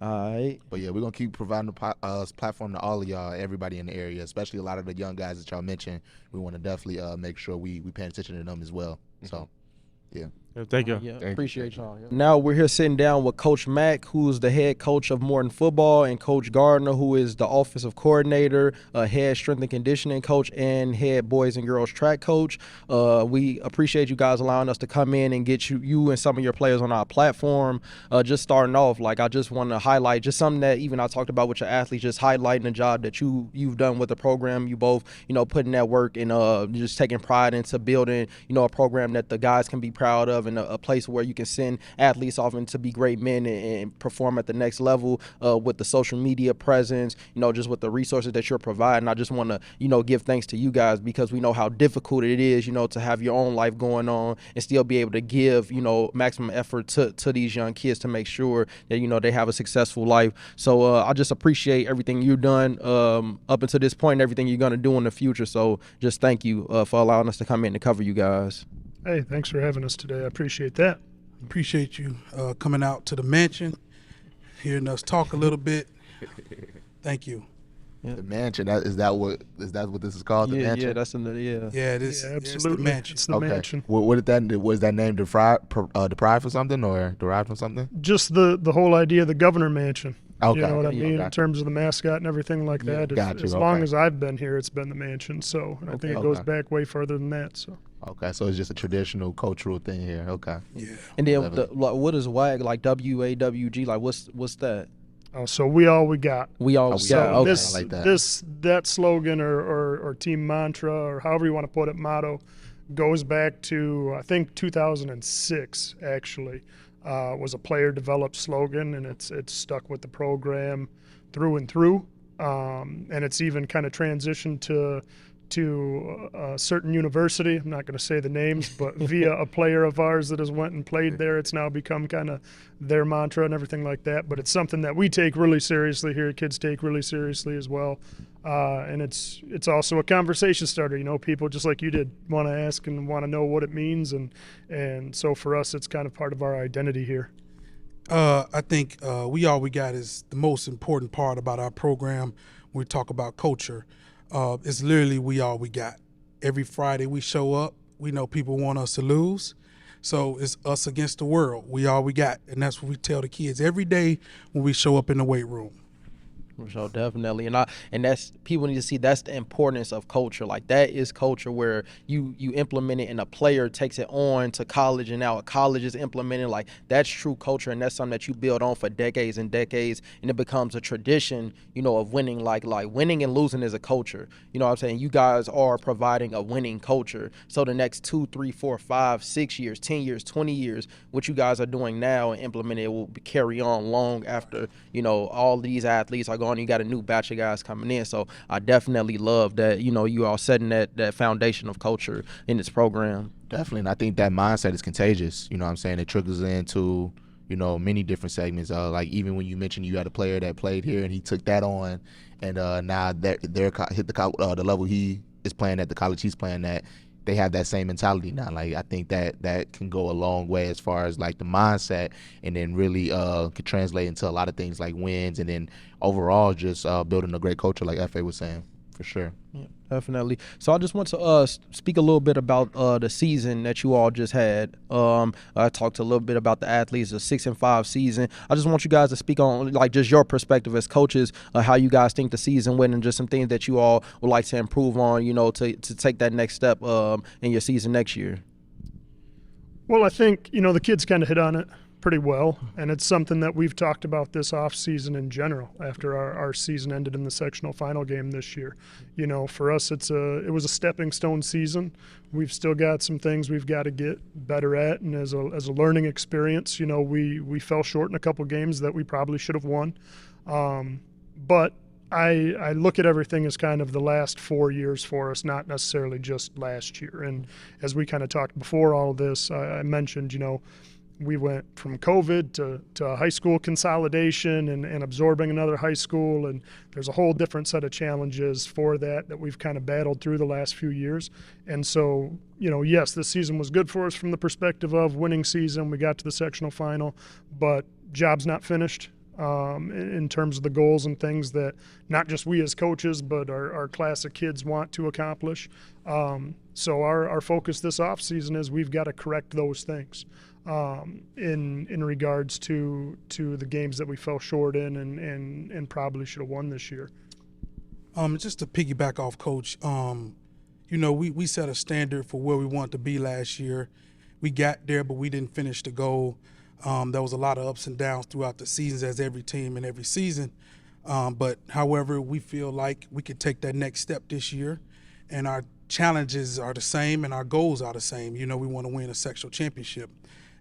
All right.
But yeah, we're gonna keep providing the platform to all of y'all, everybody in the area, especially a lot of the young guys that y'all mentioned. We want to definitely make sure we paying attention to them as well. So yeah.
Thank you.
Yeah, appreciate y'all. Yeah. Now we're here sitting down with Coach Mack, who's the head coach of Morton football, and Coach Gardner, who is the offensive coordinator, head strength and conditioning coach, and head boys and girls track coach. We appreciate you guys allowing us to come in and get you and some of your players on our platform. Just starting off, like, I just want to highlight just something that even I talked about with your athletes, just highlighting the job that you've done with the program. You both, putting that work and just taking pride into building, a program that the guys can be proud of, and a place where you can send athletes off and to be great men and perform at the next level with the social media presence, just with the resources that you're providing. I just want to, give thanks to you guys, because we know how difficult it is, to have your own life going on and still be able to give, maximum effort to these young kids to make sure that, they have a successful life. So I just appreciate everything you've done up until this point and everything you're going to do in the future. So just thank you for allowing us to come in and cover you guys.
Hey, thanks for having us today. I appreciate that.
Appreciate you coming out to the mansion, hearing us talk a little bit. Thank you.
Yeah.
The mansion, is that what this is called? The mansion?
Yeah, that's in the
Yeah, it is.
Yeah,
It's
absolutely.
the mansion.
It's the mansion.
Was that name deprived from something or derived from something?
Just the whole idea of the governor mansion.
Okay.
You know what I mean?
Gotcha.
In terms of the mascot and everything like that.
Gotcha.
As long as I've been here, it's been the mansion. So I think it goes
Okay.
back way further than that. So.
Okay, so it's just a traditional cultural thing here. Okay.
Yeah.
And then what is WAG, like WAWG, like what's that?
So we all we got.
We all
Oh,
got.
yeah,
Okay.
This,
I like that.
that slogan or team mantra or however you want to put it, motto, goes back to I think 2006 actually. was a player-developed slogan, and it's stuck with the program through and through. And it's even kind of transitioned to a certain university. I'm not going to say the names, but via a player of ours that has went and played there, it's now become kind of their mantra and everything like that. But it's something that we take really seriously here. Kids take really seriously as well. And it's also a conversation starter. You know, people just like you did want to ask and want to know what it means. And so for us, it's kind of part of our identity here.
I think we all we got is the most important part about our program when we talk about culture. It's literally we all we got. Every Friday we show up. We know people want us to lose. So it's us against the world. We all we got. And that's what we tell the kids every day when we show up in the weight room.
So definitely, and that's people need to see that's the importance of culture. Like that is culture where you implement it and a player takes it on to college, and now a college is implementing. Like that's true culture, and that's something that you build on for decades and decades, and it becomes a tradition, you know, of winning. Like winning and losing is a culture. You know what I'm saying? You guys are providing a winning culture. So the next 2, 3, 4, 5, 6 years, 10 years, 20 years, what you guys are doing now and implementing it will carry on long after, you know, all these athletes are gone. You got a new batch of guys coming in. So I definitely love that, you know, you all setting that foundation of culture in this program.
Definitely, and I think that mindset is contagious. You know what I'm saying? It trickles into, you know, many different segments. Like even when you mentioned you had a player that played here and he took that on, and now they're hit the level he is playing at, the college he's playing at, they have that same mentality now. Like I think that can go a long way as far as like the mindset, and then really could translate into a lot of things like wins, and then overall just building a great culture like FA was saying, for sure.
Yeah, definitely. So I just want to speak a little bit about the season that you all just had. I talked a little bit about the athletes, the 6-5 season. I just want you guys to speak on like just your perspective as coaches, how you guys think the season went, and just some things that you all would like to improve on, you know, to take that next step in your season next year.
Well, I think, you know, the kids kind of hit on it pretty well, and it's something that we've talked about this off season in general after our season ended in the sectional final game this year. You know, for us it was a stepping stone season. We've still got some things we've got to get better at, and as a learning experience, you know, we fell short in a couple games that we probably should have won. But I look at everything as kind of the last 4 years for us, not necessarily just last year. And as we kind of talked before all of this, I mentioned, you know, we went from COVID to high school consolidation and absorbing another high school, and there's a whole different set of challenges for that we've kind of battled through the last few years. And so, you know, yes, this season was good for us from the perspective of winning season. We got to the sectional final, but job's not finished in terms of the goals and things that not just we as coaches, but our class of kids want to accomplish. So our focus this off season is we've got to correct those things. In regards to the games that we fell short in and probably should have won this year.
Just to piggyback off Coach, you know, we set a standard for where we wanted to be last year. We got there, but we didn't finish the goal. There was a lot of ups and downs throughout the seasons, as every team and every season. But however, we feel like we could take that next step this year, and our challenges are the same and our goals are the same. You know, we want to win a sectional championship.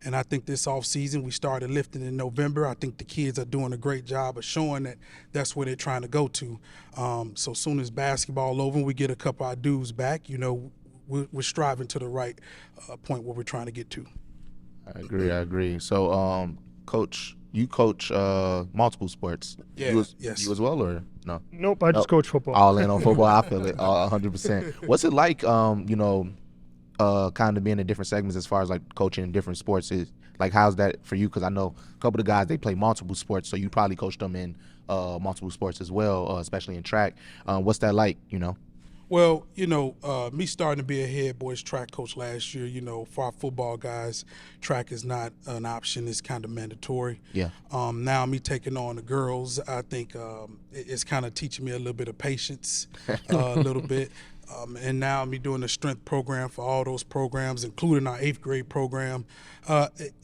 And I think this offseason we started lifting in November. I think the kids are doing a great job of showing that that's where they're trying to go to. So soon as basketball over and we get a couple of our dudes back, you know, we're striving to the right point where we're trying to get to.
I agree. So, Coach, you coach multiple sports.
Yeah,
yes. You as well, or no?
Nope, I just coach football.
All in on football. I feel it 100%. What's it like, you know, kind of being in different segments as far as like coaching in different sports? Is like, how's that for you? Because I know a couple of the guys, they play multiple sports, so you probably coach them in multiple sports as well, especially in track. What's that like, you know?
Well, you know, me starting to be a head boys track coach last year, you know, for our football guys, track is not an option. It's kind of mandatory.
Yeah.
Now me taking on the girls, I think it's kind of teaching me a little bit of patience, a little bit. And now me doing the strength program for all those programs, including our 8th grade program,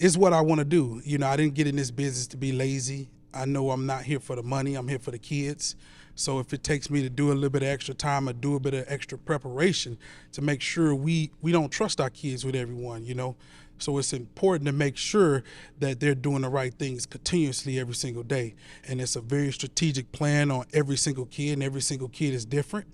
is what I want to do. You know, I didn't get in this business to be lazy. I know I'm not here for the money. I'm here for the kids. So if it takes me to do a little bit of extra time or do a bit of extra preparation to make sure we don't trust our kids with everyone, you know. So it's important to make sure that they're doing the right things continuously every single day. And it's a very strategic plan on every single kid, and every single kid is different.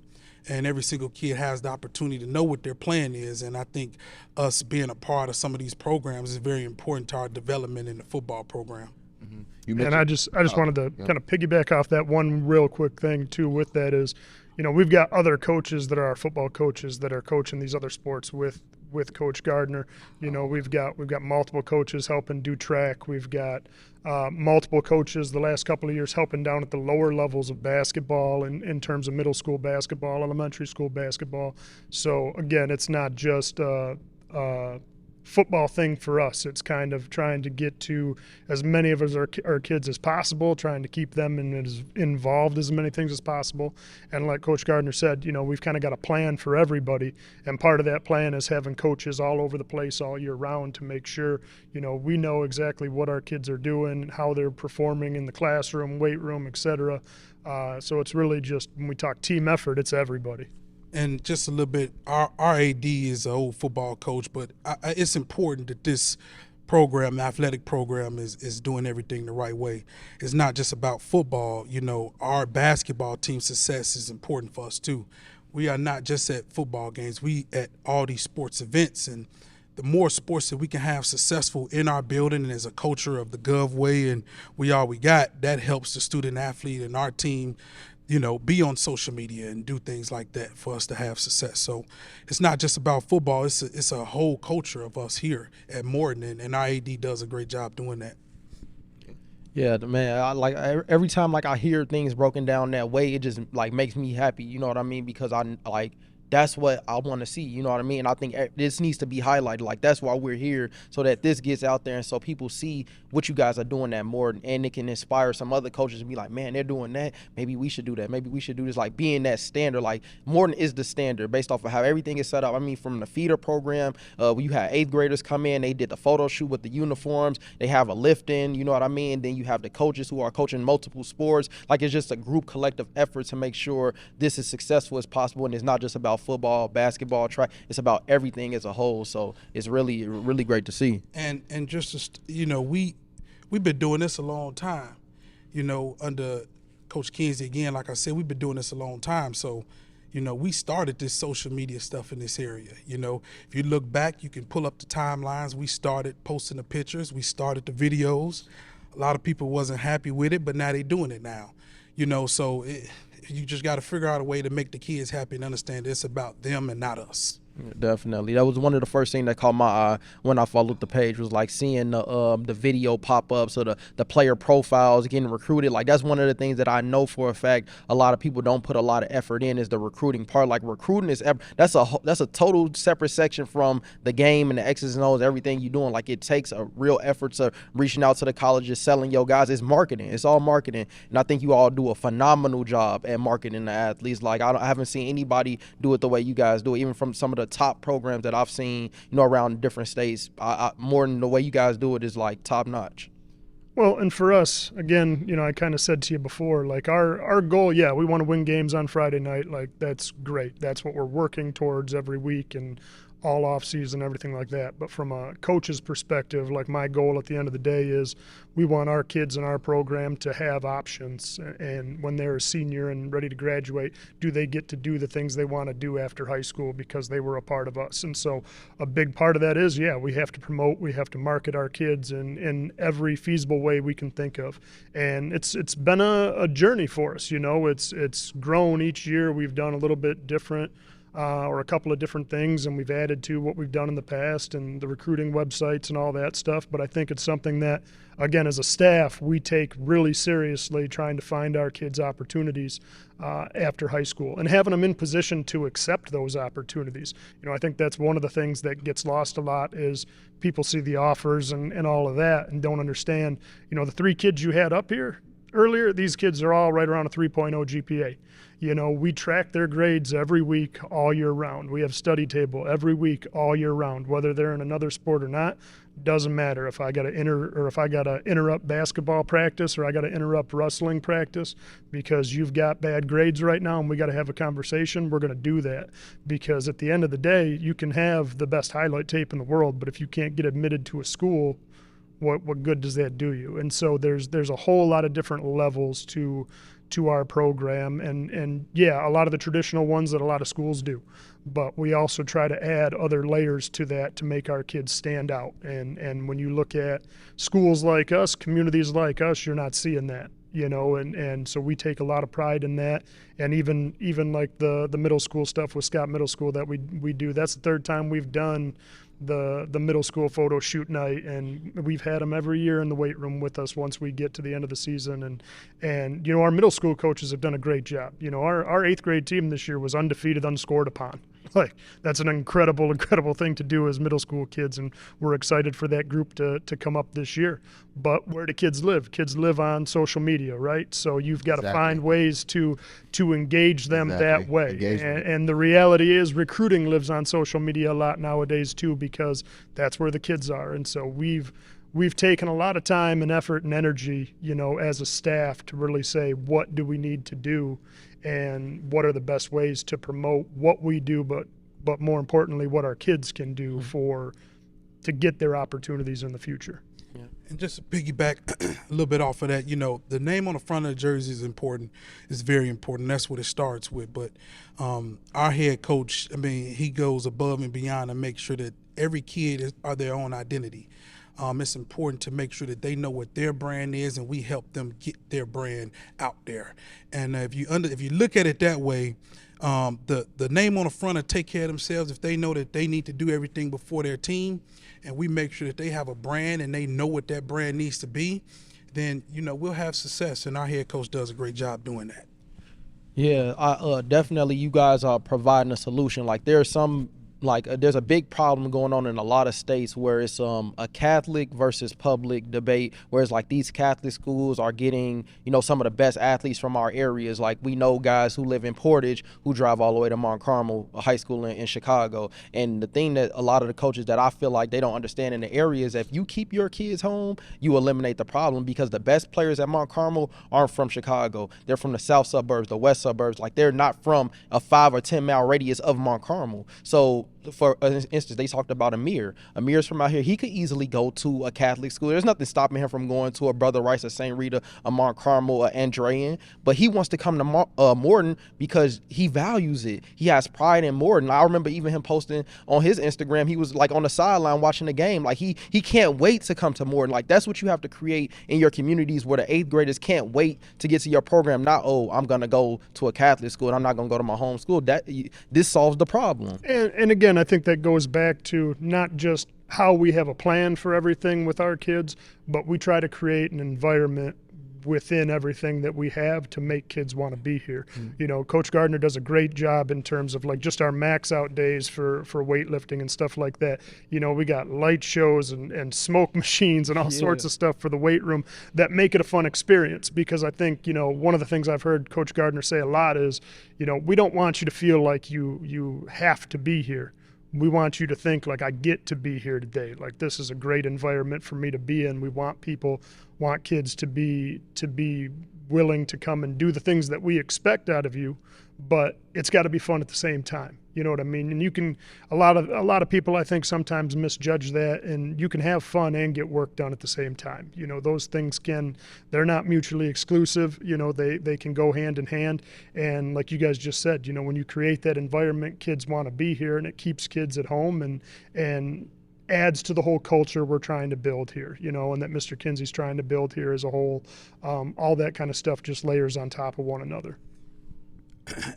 And every single kid has the opportunity to know what their plan is. And I think us being a part of some of these programs is very important to our development in the football program.
And I just wanted to kind of piggyback off that one real quick thing too with that is, you know, we've got other coaches that are our football coaches that are coaching these other sports with Coach Gardner. You know, we've got multiple coaches helping do track. We've got multiple coaches the last couple of years helping down at the lower levels of basketball in terms of middle school basketball, elementary school basketball. So again, it's not just football thing for us. It's kind of trying to get to as many of our kids as possible, trying to keep them as involved as many things as possible. And like Coach Gardner said, you know, we've kind of got a plan for everybody. And part of that plan is having coaches all over the place all year round to make sure, you know, we know exactly what our kids are doing, how they're performing in the classroom, weight room, etc. So it's really just, when we talk team effort, it's everybody.
And just a little bit, our AD is an old football coach, but it's important that this program, athletic program, is doing everything the right way. It's not just about football. You know, our basketball team success is important for us too. We are not just at football games. We at all these sports events, and the more sports that we can have successful in our building and as a culture of the Gov way and we got, that helps the student athlete and our team, you know, be on social media and do things like that for us to have success. So it's not just about football. It's a whole culture of us here at Morton, and our AD does a great job doing that.
Yeah, man, I like every time like I hear things broken down that way, it just like makes me happy, you know what I mean? Because I like that's what I want to see, you know what I mean? And I think this needs to be highlighted. Like, that's why we're here, so that this gets out there and so people see what you guys are doing at Morton, and it can inspire some other coaches to be like, man, they're doing that. Maybe we should do that. Maybe we should do this. Like, being that standard. Like, Morton is the standard based off of how everything is set up. I mean, from the feeder program, when you had 8th graders come in, they did the photo shoot with the uniforms. They have a lift-in, you know what I mean? Then you have the coaches who are coaching multiple sports. Like, it's just a group collective effort to make sure this is successful as possible, and it's not just about football, basketball, track. It's about everything as a whole. So it's really, really great to see.
And just, you know, we've been doing this a long time, you know, under Coach Kinsey. Again, like I said, we've been doing this a long time. So, you know, we started this social media stuff in this area. You know, if you look back, you can pull up the timelines. We started posting the pictures. We started the videos. A lot of people wasn't happy with it, but now they're doing it now. You know, so you just got to figure out a way to make the kids happy and understand it's about them and not us.
Definitely. That was one of the first things that caught my eye when I followed the page, was like seeing the video pop up, so the player profiles getting recruited. Like, that's one of the things that I know for a fact a lot of people don't put a lot of effort in, is the recruiting part. Like, recruiting is that's a total separate section from the game and the X's and O's, everything you're doing. Like, it takes a real effort to reaching out to the colleges, selling your guys. It's marketing. It's all marketing. And I think you all do a phenomenal job at marketing the athletes. Like, I haven't seen anybody do it the way you guys do it, even from some of the top programs that I've seen, you know, around different states. More than the way you guys do it is like top notch.
Well, and for us, again, you know, I kind of said to you before, like our goal, yeah, we want to win games on Friday night. Like, that's great. That's what we're working towards every week and all off season, everything like that. But from a coach's perspective, like, my goal at the end of the day is we want our kids in our program to have options. And when they're a senior and ready to graduate, do they get to do the things they want to do after high school because they were a part of us? And so a big part of that is, yeah, we have to promote, we have to market our kids in every feasible way we can think of. And it's been a journey for us, you know. It's grown each year. We've done a little bit different. Or a couple of different things, and we've added to what we've done in the past and the recruiting websites and all that stuff. But I think it's something that, again, as a staff, we take really seriously, trying to find our kids opportunities after high school and having them in position to accept those opportunities. You know, I think that's one of the things that gets lost a lot, is people see the offers and all of that and don't understand, you know, the 3 kids you had up here, earlier, these kids are all right around a 3.0 GPA. You know, we track their grades every week, all year round. We have study table every week, all year round, whether they're in another sport or not. Doesn't matter if I got to interrupt basketball practice or I got to interrupt wrestling practice because you've got bad grades right now and we got to have a conversation. We're going to do that because at the end of the day, you can have the best highlight tape in the world, but if you can't get admitted to a school, what good does that do you? And so there's a whole lot of different levels to our program, and yeah, a lot of the traditional ones that a lot of schools do, but we also try to add other layers to that to make our kids stand out. And when you look at schools like us, communities like us, you're not seeing that, you know, and so we take a lot of pride in that. And even like the middle school stuff with Scott Middle School that we do, that's the third time we've done the middle school photo shoot night, and we've had them every year in the weight room with us once we get to the end of the season. And you know, our middle school coaches have done a great job. You know, our 8th grade team this year was undefeated, unscored upon. Like, that's an incredible thing to do as middle school kids, and we're excited for that group to come up this year. But where do kids live? Kids live on social media, right? So you've got to find ways to engage them that way. And the reality is recruiting lives on social media a lot nowadays too, because that's where the kids are. And so we've taken a lot of time and effort and energy, you know, as a staff to really say, what do we need to do and what are the best ways to promote what we do, but more importantly, what our kids can do to get their opportunities in the future.
Yeah. And just to piggyback a little bit off of that, you know, the name on the front of the jersey is important. It's very important. That's what it starts with. But our head coach, I mean, he goes above and beyond to make sure that every kid are their own identity. It's important to make sure that they know what their brand is, and we help them get their brand out there. And if you look at it that way, the name on the front will take care of themselves if they know that they need to do everything before their team, and we make sure that they have a brand and they know what that brand needs to be. Then, you know, we'll have success, and our head coach does a great job doing that.
Yeah, definitely you guys are providing a solution. Like there's a big problem going on in a lot of states where it's a Catholic versus public debate, whereas like these Catholic schools are getting, you know, some of the best athletes from our areas. Like we know guys who live in Portage who drive all the way to Mount Carmel High School in Chicago. And the thing that a lot of the coaches that I feel like they don't understand in the area is if you keep your kids home, you eliminate the problem, because the best players at Mount Carmel aren't from Chicago. They're from the south suburbs, the west suburbs. Like they're not from a 5 or 10 mile radius of Mount Carmel. So for instance, they talked about Amir. Amir's from out here. He could easily go to a Catholic school. There's nothing stopping him from going to a Brother Rice, a St. Rita, a Mount Carmel, a Andrean. But he wants to come to Morton because he values it. He has pride in Morton. I remember even him posting on his Instagram. He was like on the sideline watching the game. Like he can't wait to come to Morton. Like that's what you have to create in your communities, where the 8th graders can't wait to get to your program. Not, oh, I'm going to go to a Catholic school and I'm not going to go to my home school. This solves the problem.
And again, I think that goes back to not just how we have a plan for everything with our kids, but we try to create an environment within everything that we have to make kids want to be here. You know, Coach Gardner does a great job in terms of like just our max out days for weightlifting and stuff like that. You know, we got light shows and smoke machines and all sorts of stuff for the weight room that make it a fun experience, because I think, you know, one of the things I've heard Coach Gardner say a lot is, you know, we don't want you to feel like you have to be here. We want you to think like, I get to be here today. Like, this is a great environment for me to be in. We want kids to be willing to come and do the things that we expect out of you, but it's got to be fun at the same time. You know what I mean? And you can, a lot of people I think sometimes misjudge that, and you can have fun and get work done at the same time. You know, those things they're not mutually exclusive. You know, they can go hand in hand. And like you guys just said, you know, when you create that environment, kids want to be here, and it keeps kids at home and adds to the whole culture we're trying to build here, you know, and that Mr. Kinsey's trying to build here as a whole. All that kind of stuff just layers on top of one another.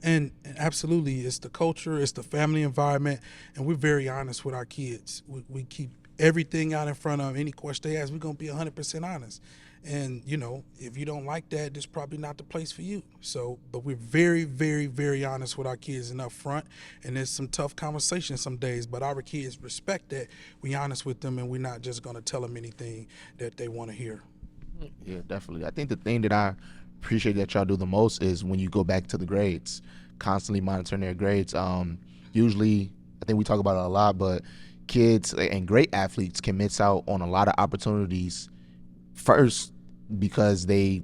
And absolutely, it's the culture, it's the family environment, and we're very honest with our kids. We keep everything out in front of them. Any question they ask, we're going to be 100% honest. And, you know, if you don't like that, this is probably not the place for you. So, but we're very, very, very honest with our kids and up front, and there's some tough conversations some days, but our kids respect that. We're honest with them, and we're not just going to tell them anything that they want to hear.
Yeah, definitely. I think the thing that I appreciate that y'all do the most is when you go back to the grades, constantly monitoring their grades. Usually, I think we talk about it a lot, but kids and great athletes can miss out on a lot of opportunities first because they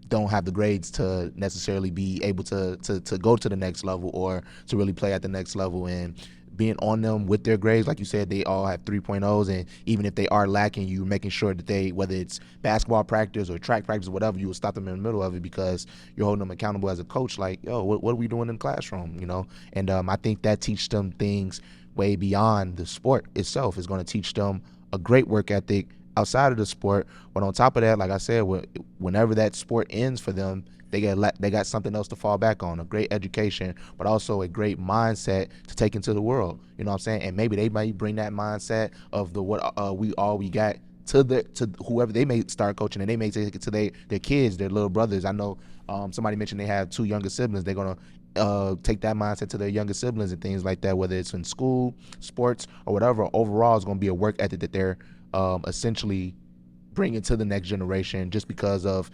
don't have the grades to necessarily be able to go to the next level or to really play at the next level. And being on them with their grades, like you said, they all have 3.0s, and even if they are lacking, you're making sure that they, whether it's basketball practice or track practice or whatever, you will stop them in the middle of it because you're holding them accountable as a coach. Like, yo, what are we doing in the classroom, you know? And I think that teaches them things way beyond the sport itself. It's going to teach them a great work ethic outside of the sport. But on top of that, like I said, whenever that sport ends for them, they got something else to fall back on, a great education, but also a great mindset to take into the world. You know what I'm saying? And maybe they might bring that mindset of what we got to whoever they may start coaching, and they may take it to their kids, their little brothers. I know somebody mentioned they have 2 younger siblings. They're going to take that mindset to their younger siblings and things like that, whether it's in school, sports, or whatever. Overall, it's going to be a work ethic that they're essentially bringing to the next generation, just because of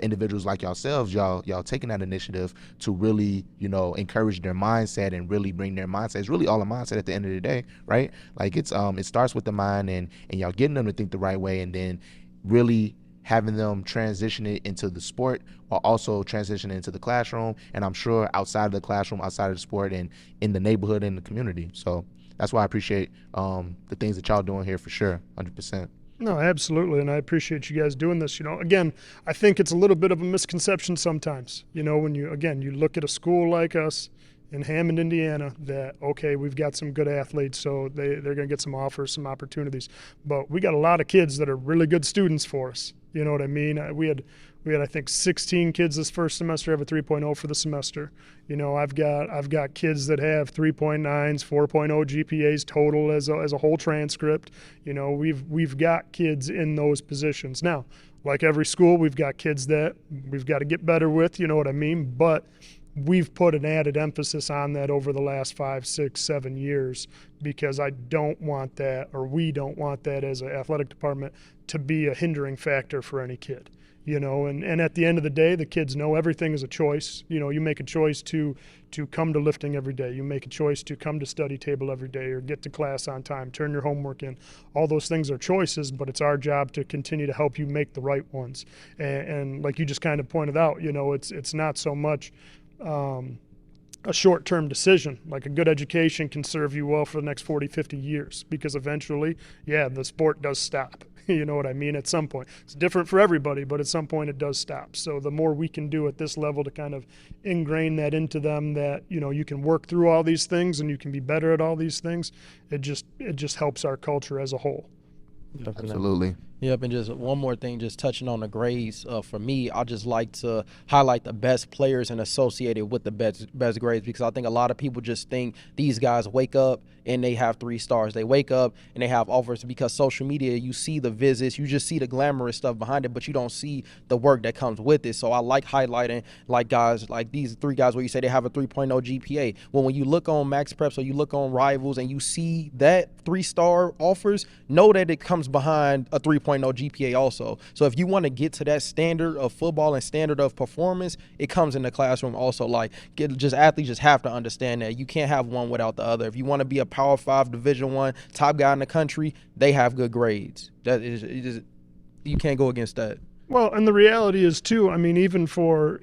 individuals like yourselves, y'all taking that initiative to really, you know, encourage their mindset and really bring their mindset. It's really all a mindset at the end of the day, right? Like it starts with the mind, and y'all getting them to think the right way, and then really having them transition it into the sport while also transitioning into the classroom, and I'm sure outside of the classroom, outside of the sport, and in the neighborhood and the community. So that's why I appreciate the things that y'all doing here for sure, 100%.
No, absolutely, and I appreciate you guys doing this. You know, again, I think it's a little bit of a misconception sometimes. You know, when you look at a school like us in Hammond, Indiana, that, okay, we've got some good athletes, so they're going to get some offers, some opportunities. But we got a lot of kids that are really good students for us. You know what I mean? We had I think 16 kids this first semester have a 3.0 for the semester. You know, I've got kids that have 3.9s, 4.0 GPAs total as a whole transcript. You know, we've got kids in those positions. Now, like every school, we've got kids that we've got to get better with, you know what I mean? But we've put an added emphasis on that over the last 5, 6, 7 years, because I don't want that, or we don't want that as an athletic department to be a hindering factor for any kid. You know, and at the end of the day, the kids know everything is a choice. You know, you make a choice to come to lifting every day. You make a choice to come to study table every day, or get to class on time, turn your homework in. All those things are choices, but it's our job to continue to help you make the right ones. And like you just kind of pointed out, you know, it's not so much a short-term decision. Like a good education can serve you well for the next 40, 50 years, because eventually, yeah, the sport does stop. You know what I mean? At some point. It's different for everybody, but at some point it does stop. So the more we can do at this level to kind of ingrain that into them, that, you know, you can work through all these things and you can be better at all these things, it just helps our culture as a whole.
Absolutely.
Yep, and just one more thing, just touching on the grades. For me, I just like to highlight the best players and associated with the best grades, because I think a lot of people just think these guys wake up and they have 3 stars. They wake up and they have offers, because social media, you see the visits, you just see the glamorous stuff behind it, but you don't see the work that comes with it. So I like highlighting like guys, like these 3 guys where you say they have a 3.0 GPA. Well, when you look on Max Preps or you look on Rivals and you see that 3-star offers, know that it comes behind a 3.0 GPA also. So if you want to get to that standard of football and standard of performance, it comes in the classroom also. Like, athletes just have to understand that you can't have one without the other. If you want to be a Power 5 Division I top guy in the country, they have good grades. That is you can't go against that.
Well, and the reality is too, I mean, even for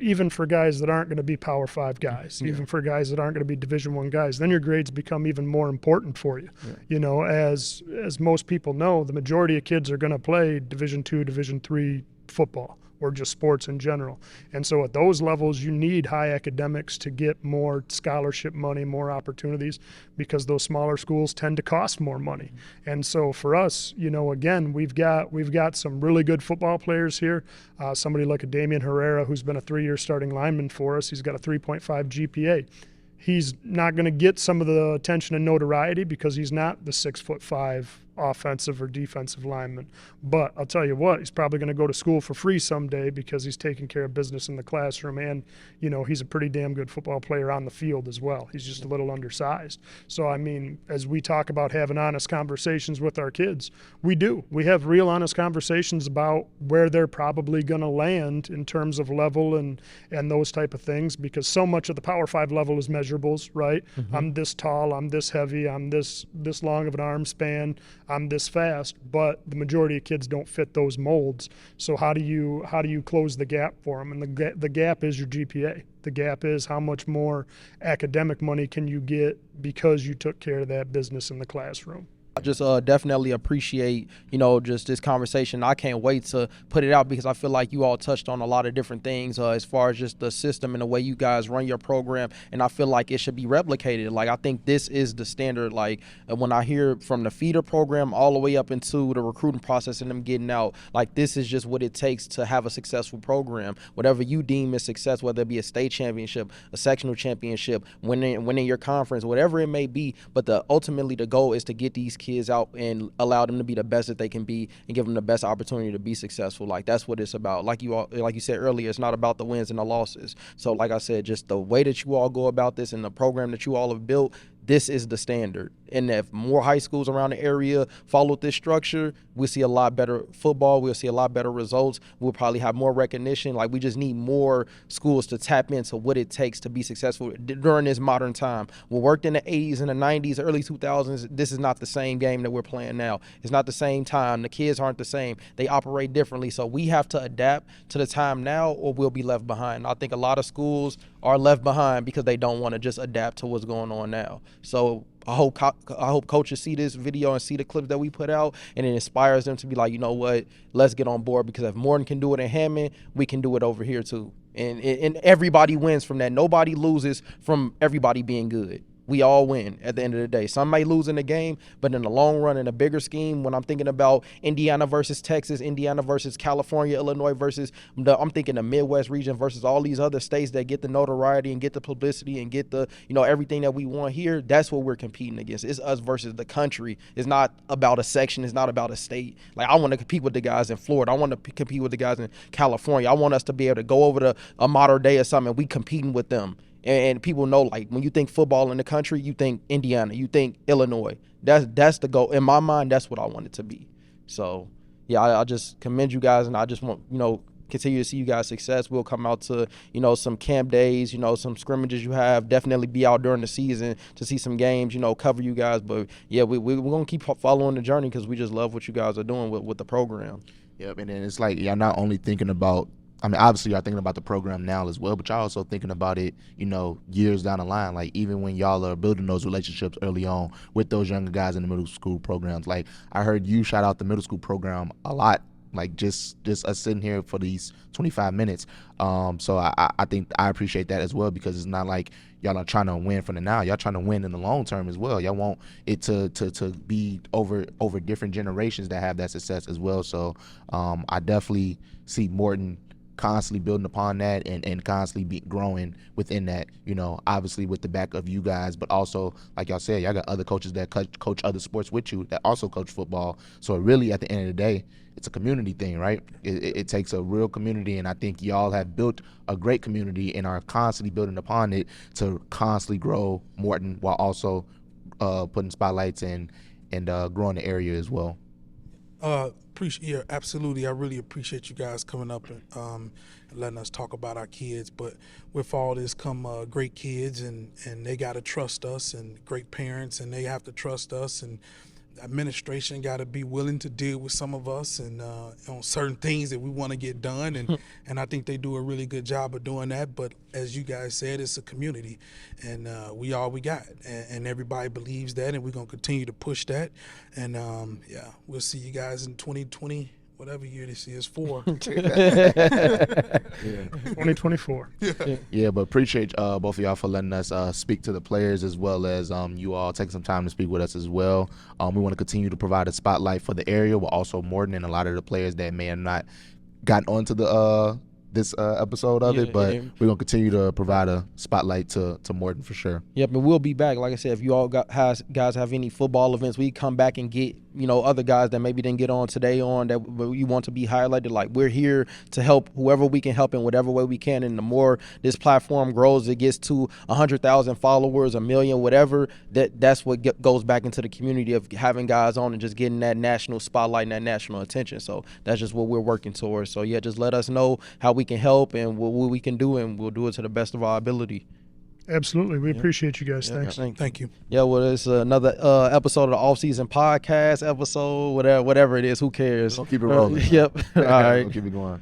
guys that aren't going to be Power 5 guys, even for guys that aren't going to be Division I guys, then your grades become even more important for you. Yeah. You know, as most people know, the majority of kids are going to play Division II, Division III football, or just sports in general. And so at those levels, you need high academics to get more scholarship money, more opportunities, because those smaller schools tend to cost more money. And so for us, you know, again, we've got some really good football players here. Somebody like a Damian Herrera, who's been a 3-year starting lineman for us. He's got a 3.5 GPA. He's not going to get some of the attention and notoriety because he's not the 6'5" offensive or defensive lineman. But I'll tell you what, he's probably going to go to school for free someday because he's taking care of business in the classroom, and he's a pretty damn good football player on the field as well. He's just a little undersized. So I mean, as we talk about having honest conversations with our kids, we have real honest conversations about where they're probably going to land in terms of level and those type of things, because so much of the Power 5 level is measurables, right? Mm-hmm. I'm this tall, I'm this heavy, I'm this long of an arm span, I'm this fast, but the majority of kids don't fit those molds. So how do you close the gap for them? And the gap is your GPA. The gap is how much more academic money can you get because you took care of that business in the classroom.
I just definitely appreciate, just this conversation. I can't wait to put it out because I feel like you all touched on a lot of different things as far as just the system and the way you guys run your program. And I feel like it should be replicated. Like, I think this is the standard. Like, when I hear from the feeder program all the way up into the recruiting process and them getting out, like, this is just what it takes to have a successful program. Whatever you deem as success, whether it be a state championship, a sectional championship, winning your conference, whatever it may be. But ultimately the goal is to get these kids out and allow them to be the best that they can be and give them the best opportunity to be successful. Like, that's what it's about. Like you said earlier, it's not about the wins and the losses. So like I said, just the way that you all go about this and the program that you all have built, this is the standard. And if more high schools around the area followed this structure, we'll see a lot better football. We'll see a lot better results. We'll probably have more recognition. Like, we just need more schools to tap into what it takes to be successful during this modern time. We worked in the 80s and the 90s, early 2000s. This is not the same game that we're playing now. It's not the same time. The kids aren't the same. They operate differently. So we have to adapt to the time now or we'll be left behind. I think a lot of schools are left behind because they don't want to just adapt to what's going on now. So I hope coaches see this video and see the clips that we put out, and it inspires them to be like, you know what, let's get on board, because if Morton can do it in Hammond, we can do it over here too. And everybody wins from that. Nobody loses from everybody being good. We all win at the end of the day. Some may lose in the game, but in the long run, in a bigger scheme, when I'm thinking about Indiana versus Texas, Indiana versus California, Illinois versus I'm thinking the Midwest region versus all these other states that get the notoriety and get the publicity and get the, everything that we want here. That's what we're competing against. It's us versus the country. It's not about a section. It's not about a state. Like, I want to compete with the guys in Florida. I want to compete with the guys in California. I want us to be able to go over to a modern day or something and we competing with them. And people know, like, when you think football in the country, you think Indiana, you think Illinois. That's the goal. In my mind, that's what I want it to be. So, yeah, I just commend you guys, and I just want, continue to see you guys' success. We'll come out to, some camp days, some scrimmages you have. Definitely be out during the season to see some games, cover you guys. But, yeah, we're going to keep following the journey because we just love what you guys are doing with the program.
Yep, and then it's like y'all not only thinking about, obviously y'all thinking about the program now as well, but y'all also thinking about it, years down the line. Like, even when y'all are building those relationships early on with those younger guys in the middle school programs. Like, I heard you shout out the middle school program a lot, like just us sitting here for these 25 minutes. So I think I appreciate that as well, because it's not like y'all are trying to win from the now. Y'all trying to win in the long term as well. Y'all want it to be over different generations that have that success as well. So I definitely see Morton constantly building upon that and constantly growing within that, obviously with the back of you guys, but also, like y'all said, y'all got other coaches that coach other sports with you that also coach football. So really, at the end of the day, it's a community thing, right? It takes a real community, and I think y'all have built a great community and are constantly building upon it to constantly grow Morton while also putting spotlights and growing the area as well.
Yeah, absolutely. I really appreciate you guys coming up and letting us talk about our kids. But with all this come great kids, and they got to trust us, and great parents, and they have to trust us, and administration got to be willing to deal with some of us and on certain things that we want to get done, and I think they do a really good job of doing that. But as you guys said, it's a community, and we all we got, and everybody believes that, and we're gonna continue to push that, and yeah, we'll see you guys in 2020. Whatever year this is for.
2024.
Yeah, but appreciate both of y'all for letting us speak to the players, as well as you all taking some time to speak with us as well. We want to continue to provide a spotlight for the area, but also Morton and a lot of the players that may have not gotten onto the this episode of it, but we're going to continue to provide a spotlight to Morton for sure.
Yep, and we'll be back. Like I said, if you all guys have any football events, we come back and get you know, other guys that maybe didn't get on today on that you want to be highlighted. Like, we're here to help whoever we can help in whatever way we can. And the more this platform grows, it gets to 100,000 followers, 1 million, whatever, that's what goes back into the community of having guys on and just getting that national spotlight and that national attention. So that's just what we're working towards. So yeah, just let us know how we can help and what we can do, and we'll do it to the best of our ability.
Absolutely. We appreciate you guys. Thanks.
Thank you.
Yeah, well, it's another episode of the OFFSZN Podcast episode, whatever it is. Who cares?
We'll keep it rolling.
Yep. All right.
We'll keep it going.